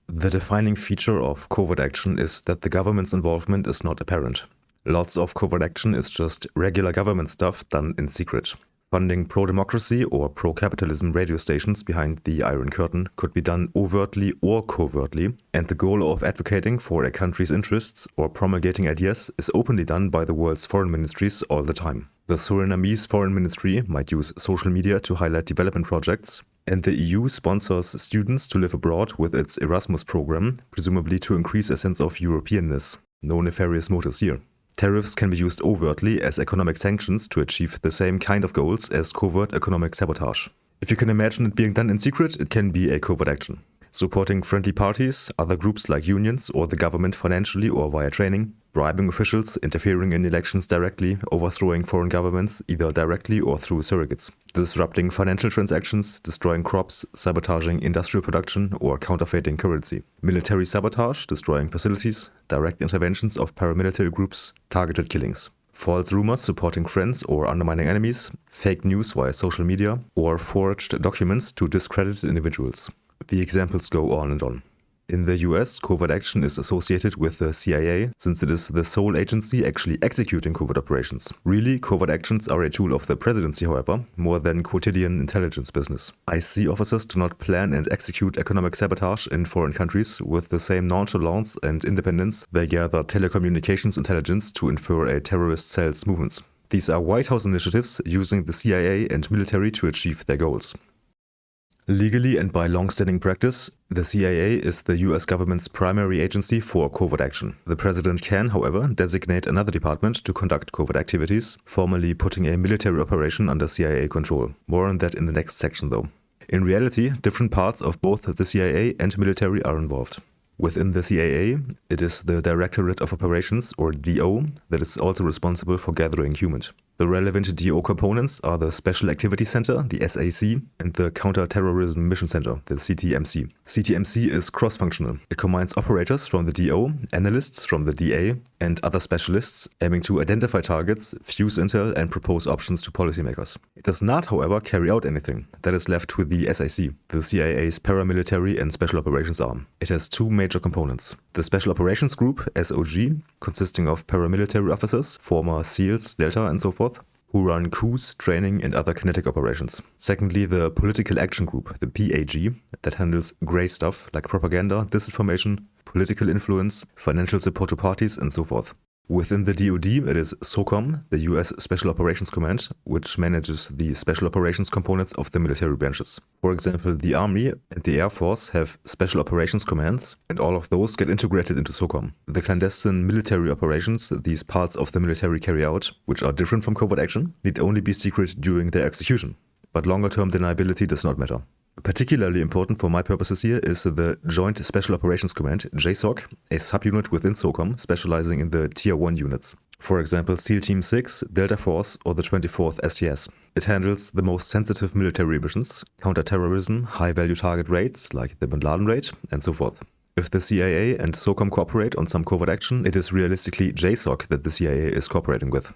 The defining feature of covert action is that the government's involvement is not apparent. Lots of covert action is just regular government stuff done in secret. Funding pro-democracy or pro-capitalism radio stations behind the Iron Curtain could be done overtly or covertly, and the goal of advocating for a country's interests or promulgating ideas is openly done by the world's foreign ministries all the time. The Surinamese foreign ministry might use social media to highlight development projects, and the EU sponsors students to live abroad with its Erasmus program, presumably to increase a sense of Europeanness. No nefarious motives here. Tariffs can be used overtly as economic sanctions to achieve the same kind of goals as covert economic sabotage. If you can imagine it being done in secret, it can be a covert action. Supporting friendly parties, other groups like unions or the government financially or via training, bribing officials, interfering in elections directly, overthrowing foreign governments either directly or through surrogates, disrupting financial transactions, destroying crops, sabotaging industrial production or counterfeiting currency, military sabotage, destroying facilities, direct interventions of paramilitary groups, targeted killings, false rumors supporting friends or undermining enemies, fake news via social media, or forged documents to discredit individuals. The examples go on and on. In the US, covert action is associated with the CIA since it is the sole agency actually executing covert operations. Really, covert actions are a tool of the presidency, however, more than quotidian intelligence business. IC officers do not plan and execute economic sabotage in foreign countries with the same nonchalance and independence they gather telecommunications intelligence to infer a terrorist cell's movements. These are White House initiatives using the CIA and military to achieve their goals. Legally and by long-standing practice, the CIA is the US government's primary agency for covert action. The president can, however, designate another department to conduct covert activities, formally putting a military operation under CIA control. More on that in the next section though. In reality, different parts of both the CIA and military are involved. Within the CIA, it is the Directorate of Operations, or DO, that is also responsible for gathering HUMINT. The relevant DO components are the Special Activity Center, the SAC, and the Counter-Terrorism Mission Center, the CTMC. CTMC is cross-functional. It combines operators from the DO, analysts from the DA, and other specialists aiming to identify targets, fuse intel, and propose options to policymakers. It does not, however, carry out anything. That is left with the SAC, the CIA's paramilitary and special operations arm. It has two major components. The Special Operations Group, SOG, consisting of paramilitary officers, former SEALs, Delta, and so forth, who run coups, training, and other kinetic operations. Secondly, the Political Action Group, the PAG, that handles grey stuff like propaganda, disinformation, political influence, financial support to parties, and so forth. Within the DoD, it is SOCOM, the US Special Operations Command, which manages the special operations components of the military branches. For example, the Army and the Air Force have special operations commands, and all of those get integrated into SOCOM. The clandestine military operations these parts of the military carry out, which are different from covert action, need only be secret during their execution. But longer-term deniability does not matter. Particularly important for my purposes here is the Joint Special Operations Command, JSOC, a subunit within SOCOM specializing in the Tier 1 units. For example, SEAL Team 6, Delta Force, or the 24th STS. It handles the most sensitive military missions, counter-terrorism, high-value target raids, like the Bin Laden raid, and so forth. If the CIA and SOCOM cooperate on some covert action, it is realistically JSOC that the CIA is cooperating with.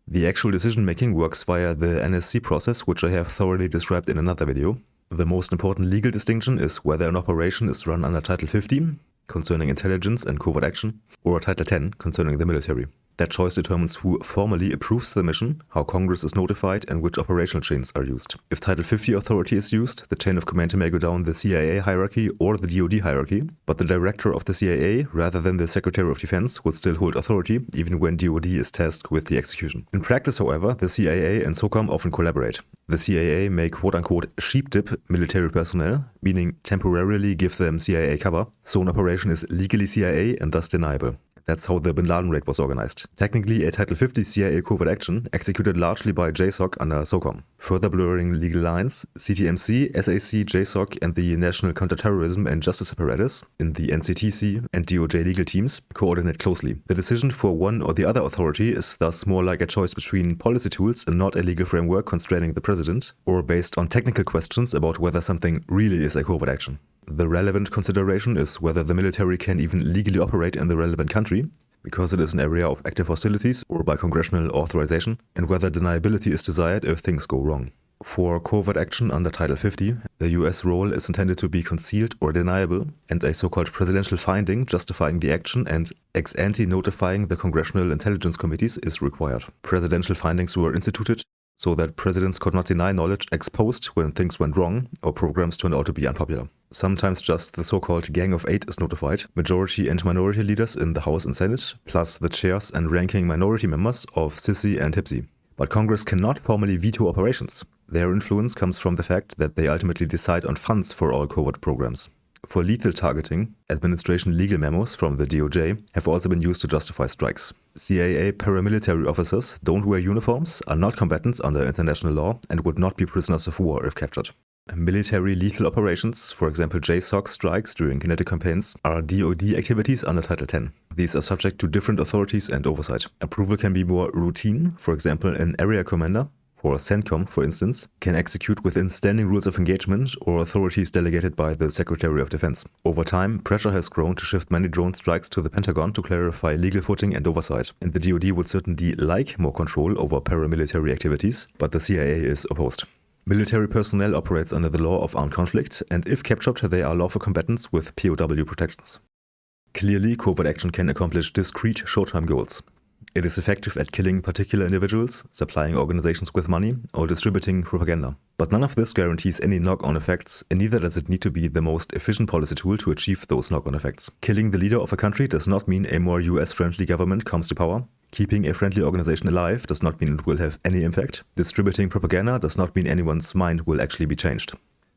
The actual decision-making works via the NSC process, which I have thoroughly described in another video. The most important legal distinction is whether an operation is run under Title 15, concerning intelligence and covert action, or Title 10, concerning the military. That choice determines who formally approves the mission, how Congress is notified, and which operational chains are used. If Title 50 authority is used, the chain of command may go down the CIA hierarchy or the DoD hierarchy, but the director of the CIA, rather than the Secretary of Defense, will still hold authority, even when DoD is tasked with the execution. In practice, however, the CIA and SOCOM often collaborate. The CIA may quote-unquote sheep-dip military personnel, meaning temporarily give them CIA cover, so an operation is legally CIA and thus deniable. That's how the Bin Laden raid was organized. Technically a Title 50 CIA covert action executed largely by JSOC under SOCOM. Further blurring legal lines, CTMC, SAC, JSOC and the National Counterterrorism and Justice Apparatus in the NCTC and DOJ legal teams coordinate closely. The decision for one or the other authority is thus more like a choice between policy tools and not a legal framework constraining the president, or based on technical questions about whether something really is a covert action. The relevant consideration is whether the military can even legally operate in the relevant country, because it is an area of active hostilities or by congressional authorization, and whether deniability is desired if things go wrong. For covert action under Title 50, the US role is intended to be concealed or deniable, and a so-called presidential finding justifying the action and ex ante notifying the congressional intelligence committees is required. Presidential findings were instituted so that presidents could not deny knowledge ex post when things went wrong or programs turned out to be unpopular. Sometimes just the so-called Gang of Eight is notified, majority and minority leaders in the House and Senate, plus the chairs and ranking minority members of SISI and HIPSI. But Congress cannot formally veto operations. Their influence comes from the fact that they ultimately decide on funds for all covert programs. For lethal targeting, administration legal memos from the DOJ have also been used to justify strikes. CIA paramilitary officers don't wear uniforms, are not combatants under international law, and would not be prisoners of war if captured. Military lethal operations, for example JSOC strikes during kinetic campaigns, are DoD activities under Title 10. These are subject to different authorities and oversight. Approval can be more routine, for example an area commander, or CENTCOM, for instance, can execute within standing rules of engagement or authorities delegated by the Secretary of Defense. Over time, pressure has grown to shift many drone strikes to the Pentagon to clarify legal footing and oversight. And the DoD would certainly like more control over paramilitary activities, but the CIA is opposed. Military personnel operates under the law of armed conflict, and if captured, they are lawful combatants with POW protections. Clearly, covert action can accomplish discrete short-term goals. It is effective at killing particular individuals, supplying organizations with money, or distributing propaganda. But none of this guarantees any knock-on effects, and neither does it need to be the most efficient policy tool to achieve those knock-on effects. Killing the leader of a country does not mean a more US-friendly government comes to power. Keeping a friendly organization alive does not mean it will have any impact. Distributing propaganda does not mean anyone's mind will actually be changed.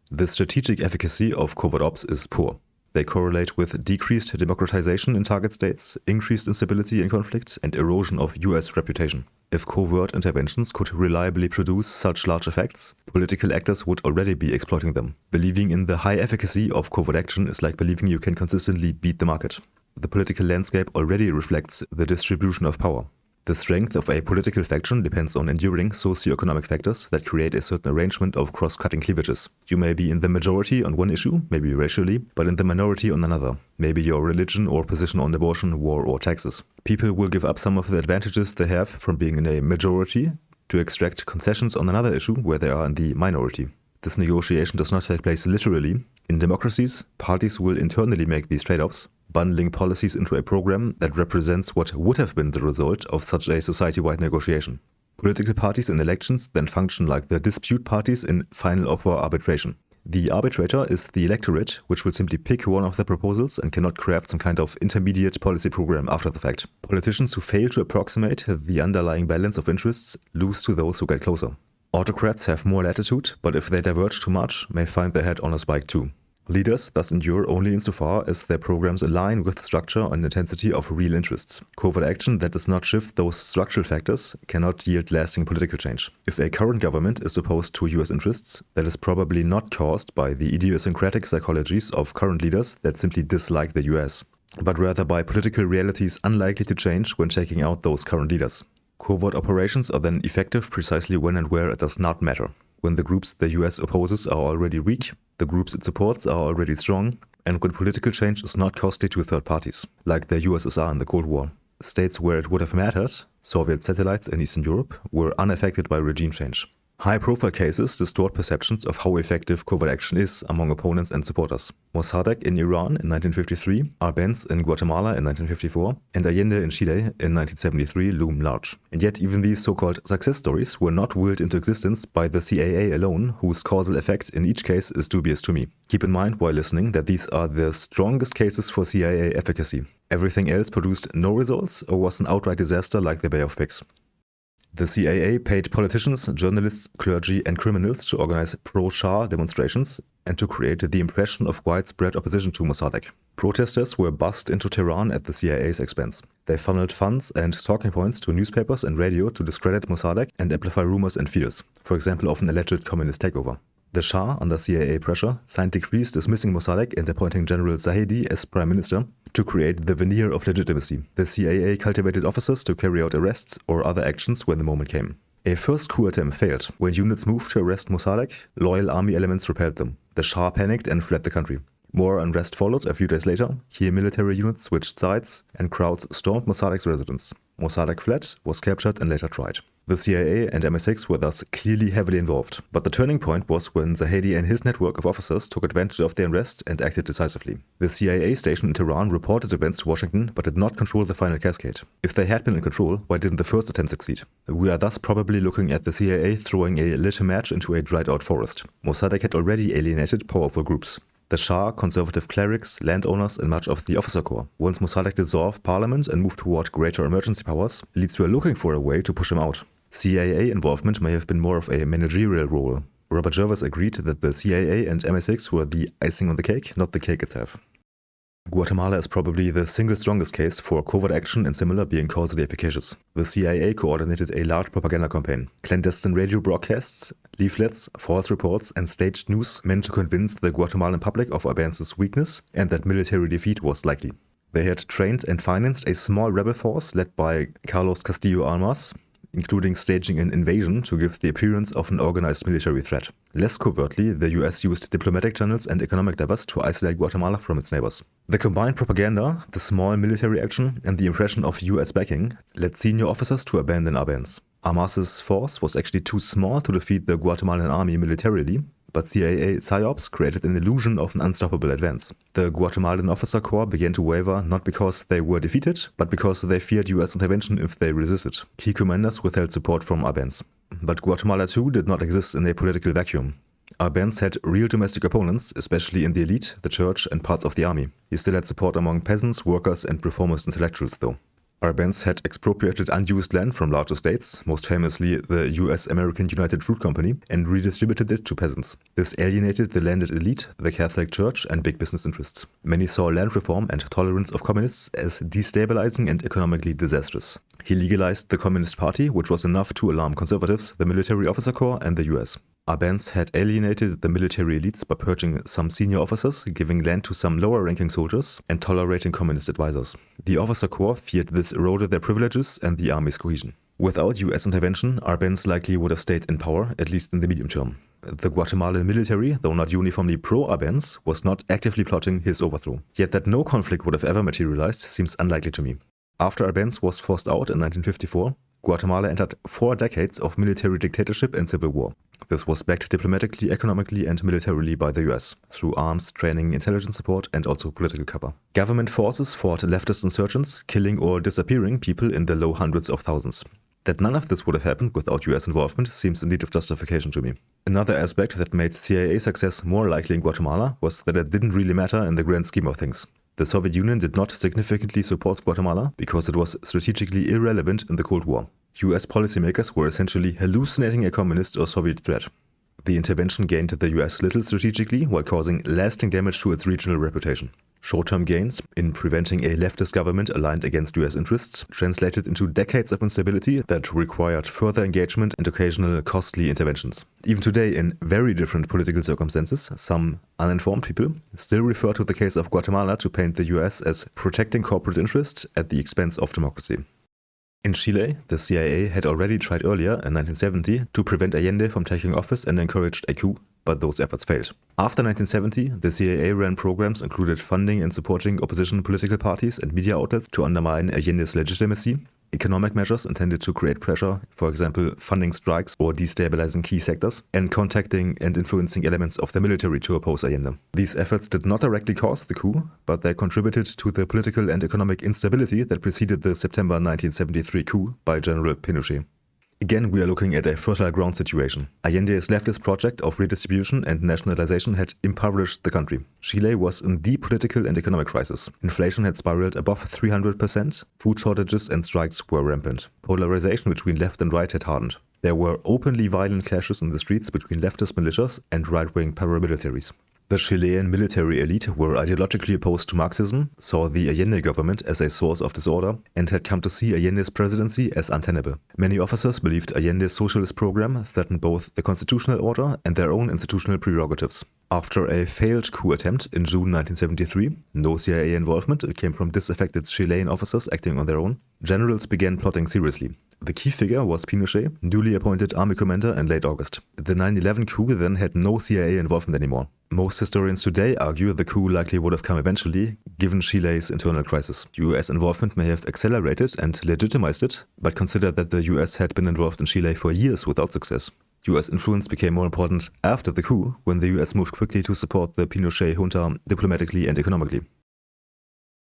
The strategic efficacy of covert ops is poor. They correlate with decreased democratization in target states, increased instability in conflict, and erosion of US reputation. If covert interventions could reliably produce such large effects, political actors would already be exploiting them. Believing in the high efficacy of covert action is like believing you can consistently beat the market. The political landscape already reflects the distribution of power. The strength of a political faction depends on enduring socio-economic factors that create a certain arrangement of cross-cutting cleavages. You may be in the majority on one issue, maybe racially, but in the minority on another, maybe your religion or position on abortion, war or taxes. People will give up some of the advantages they have from being in a majority to extract concessions on another issue where they are in the minority. This negotiation does not take place literally. In democracies, parties will internally make these trade-offs, bundling policies into a program that represents what would have been the result of such a society-wide negotiation. Political parties in elections then function like the dispute parties in final offer arbitration. The arbitrator is the electorate, which will simply pick one of the proposals and cannot craft some kind of intermediate policy program after the fact. Politicians who fail to approximate the underlying balance of interests lose to those who get closer. Autocrats have more latitude, but if they diverge too much, may find their head on a spike too. Leaders thus endure only insofar as their programs align with the structure and intensity of real interests. Covert action that does not shift those structural factors cannot yield lasting political change. If a current government is opposed to US interests, that is probably not caused by the idiosyncratic psychologies of current leaders that simply dislike the US, but rather by political realities unlikely to change when taking out those current leaders. Covert operations are then effective precisely when and where it does not matter. When the groups the US opposes are already weak, the groups it supports are already strong, and when political change is not costly to third parties, like the USSR in the Cold War. States where it would have mattered, Soviet satellites in Eastern Europe, were unaffected by regime change. High-profile cases distort perceptions of how effective covert action is among opponents and supporters. Mossadegh in Iran in 1953, Arbenz in Guatemala in 1954, and Allende in Chile in 1973 loom large. And yet even these so-called success stories were not willed into existence by the CIA alone, whose causal effect in each case is dubious to me. Keep in mind while listening that these are the strongest cases for CIA efficacy. Everything else produced no results or was an outright disaster like the Bay of Pigs. The CIA paid politicians, journalists, clergy and criminals to organize pro-Shah demonstrations and to create the impression of widespread opposition to Mossadegh. Protesters were bussed into Tehran at the CIA's expense. They funneled funds and talking points to newspapers and radio to discredit Mossadegh and amplify rumors and fears, for example of an alleged communist takeover. The Shah, under CIA pressure, signed decrees dismissing Mossadegh and appointing General Zahedi as prime minister to create the veneer of legitimacy. The CIA cultivated officers to carry out arrests or other actions when the moment came. A first coup attempt failed. When units moved to arrest Mossadegh, loyal army elements repelled them. The Shah panicked and fled the country. More unrest followed a few days later. Here military units switched sides and crowds stormed Mossadegh's residence. Mossadegh fled, was captured and later tried. The CIA and MI6 were thus clearly heavily involved. But the turning point was when Zahedi and his network of officers took advantage of the unrest and acted decisively. The CIA station in Tehran reported events to Washington but did not control the final cascade. If they had been in control, why didn't the first attempt succeed? We are thus probably looking at the CIA throwing a lit match into a dried-out forest. Mossadegh had already alienated powerful groups. The Shah, conservative clerics, landowners and much of the officer corps. Once Mossadegh dissolved parliament and moved toward greater emergency powers, elites were looking for a way to push him out. CIA involvement may have been more of a managerial role. Robert Jervis agreed that the CIA and MI6 were the icing on the cake, not the cake itself. Guatemala is probably the single strongest case for covert action and similar being causally efficacious. The CIA coordinated a large propaganda campaign. Clandestine radio broadcasts, leaflets, false reports and staged news meant to convince the Guatemalan public of Arbenz' weakness and that military defeat was likely. They had trained and financed a small rebel force led by Carlos Castillo Armas, including staging an invasion to give the appearance of an organized military threat. Less covertly, the US used diplomatic channels and economic levers to isolate Guatemala from its neighbors. The combined propaganda, the small military action, and the impression of US backing led senior officers to abandon Arbenz. Armas' force was actually too small to defeat the Guatemalan army militarily, but CIA psyops created an illusion of an unstoppable advance. The Guatemalan officer corps began to waver not because they were defeated, but because they feared US intervention if they resisted. Key commanders withheld support from Arbenz. But Guatemala too did not exist in a political vacuum. Arbenz had real domestic opponents, especially in the elite, the church and parts of the army. He still had support among peasants, workers and reformist intellectuals though. Arbenz had expropriated unused land from large estates, most famously the US-American United Fruit Company, and redistributed it to peasants. This alienated the landed elite, the Catholic Church, and big business interests. Many saw land reform and tolerance of communists as destabilizing and economically disastrous. He legalized the Communist Party, which was enough to alarm conservatives, the military officer corps, and the US. Arbenz had alienated the military elites by purging some senior officers, giving land to some lower-ranking soldiers, and tolerating communist advisors. The officer corps feared this eroded their privileges and the army's cohesion. Without US intervention, Arbenz likely would have stayed in power, at least in the medium term. The Guatemalan military, though not uniformly pro-Arbenz, was not actively plotting his overthrow. Yet that no conflict would have ever materialized seems unlikely to me. After Arbenz was forced out in 1954, Guatemala entered 4 decades of military dictatorship and civil war. This was backed diplomatically, economically and militarily by the US, through arms, training, intelligence support and also political cover. Government forces fought leftist insurgents, killing or disappearing people in the low hundreds of thousands. That none of this would have happened without US involvement seems in need of justification to me. Another aspect that made CIA success more likely in Guatemala was that it didn't really matter in the grand scheme of things. The Soviet Union did not significantly support Guatemala because it was strategically irrelevant in the Cold War. US policymakers were essentially hallucinating a communist or Soviet threat. The intervention gained the US little strategically while causing lasting damage to its regional reputation. Short-term gains in preventing a leftist government aligned against US interests translated into decades of instability that required further engagement and occasional costly interventions. Even today, in very different political circumstances, some uninformed people still refer to the case of Guatemala to paint the US as protecting corporate interests at the expense of democracy. In Chile, the CIA had already tried earlier, in 1970, to prevent Allende from taking office and encouraged a coup, but those efforts failed. After 1970, the CIA ran programs included funding and supporting opposition political parties and media outlets to undermine Allende's legitimacy, economic measures intended to create pressure, for example, funding strikes or destabilizing key sectors, and contacting and influencing elements of the military to oppose Allende. These efforts did not directly cause the coup, but they contributed to the political and economic instability that preceded the September 1973 coup by General Pinochet. Again, we are looking at a fertile ground situation. Allende's leftist project of redistribution and nationalization had impoverished the country. Chile was in deep political and economic crisis. Inflation had spiraled above 300%, food shortages and strikes were rampant. Polarization between left and right had hardened. There were openly violent clashes in the streets between leftist militias and right-wing paramilitaries. The Chilean military elite were ideologically opposed to Marxism, saw the Allende government as a source of disorder, and had come to see Allende's presidency as untenable. Many officers believed Allende's socialist program threatened both the constitutional order and their own institutional prerogatives. After a failed coup attempt in June 1973, no CIA involvement came from disaffected Chilean officers acting on their own, generals began plotting seriously. The key figure was Pinochet, newly appointed army commander in late August. The 9/11 coup then had no CIA involvement anymore. Most historians today argue the coup likely would have come eventually, given Chile's internal crisis. US involvement may have accelerated and legitimized it, but consider that the US had been involved in Chile for years without success. US influence became more important after the coup, when the US moved quickly to support the Pinochet junta diplomatically and economically.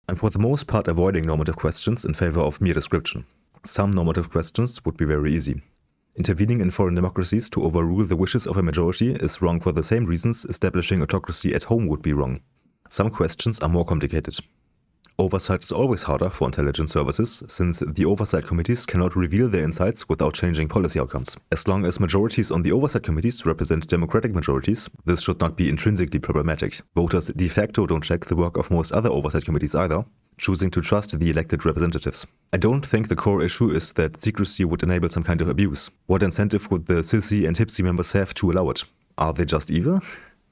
I'm for the most part avoiding normative questions in favor of mere description. Some normative questions would be very easy. Intervening in foreign democracies to overrule the wishes of a majority is wrong for the same reasons establishing autocracy at home would be wrong. Some questions are more complicated. Oversight is always harder for intelligence services, since the oversight committees cannot reveal their insights without changing policy outcomes. As long as majorities on the oversight committees represent democratic majorities, this should not be intrinsically problematic. Voters de facto don't check the work of most other oversight committees either, choosing to trust the elected representatives. I don't think the core issue is that secrecy would enable some kind of abuse. What incentive would the SISI and HIPSI members have to allow it? Are they just evil?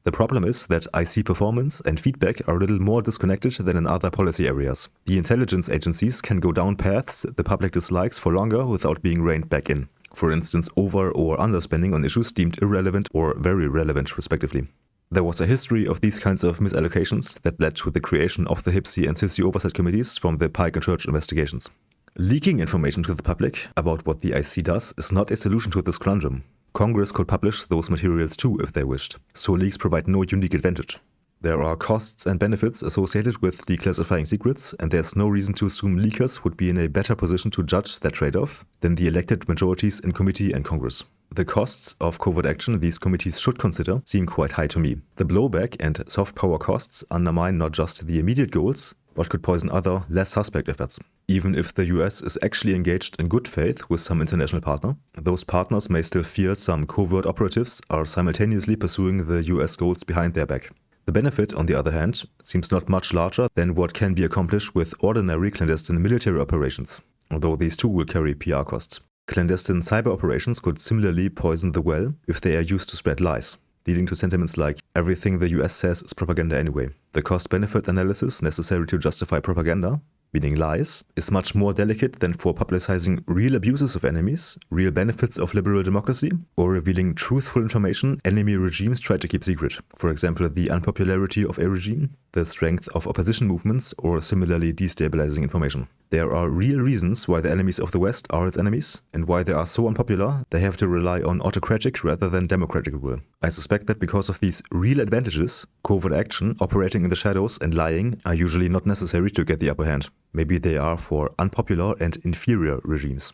The problem is that IC performance and feedback are a little more disconnected than in other policy areas. The intelligence agencies can go down paths the public dislikes for longer without being reined back in. For instance, over or underspending on issues deemed irrelevant or very relevant, respectively. There was a history of these kinds of misallocations that led to the creation of the HIPSI and SISI oversight committees from the Pike and Church investigations. Leaking information to the public about what the IC does is not a solution to this conundrum. Congress could publish those materials too if they wished, so leaks provide no unique advantage. There are costs and benefits associated with declassifying secrets, and there's no reason to assume leakers would be in a better position to judge that trade-off than the elected majorities in committee and Congress. The costs of covert action these committees should consider seem quite high to me. The blowback and soft power costs undermine not just the immediate goals, but could poison other, less suspect efforts. Even if the US is actually engaged in good faith with some international partner, those partners may still fear some covert operatives are simultaneously pursuing the US goals behind their back. The benefit, on the other hand, seems not much larger than what can be accomplished with ordinary clandestine military operations, although these too will carry PR costs. Clandestine cyber operations could similarly poison the well if they are used to spread lies, leading to sentiments like, everything the US says is propaganda anyway. The cost-benefit analysis necessary to justify propaganda, meaning lies, is much more delicate than for publicizing real abuses of enemies, real benefits of liberal democracy, or revealing truthful information enemy regimes try to keep secret. For example, the unpopularity of a regime, the strength of opposition movements, or similarly destabilizing information. There are real reasons why the enemies of the West are its enemies, and why they are so unpopular they have to rely on autocratic rather than democratic rule. I suspect that because of these real advantages, covert action, operating in the shadows, and lying are usually not necessary to get the upper hand. Maybe they are for unpopular and inferior regimes.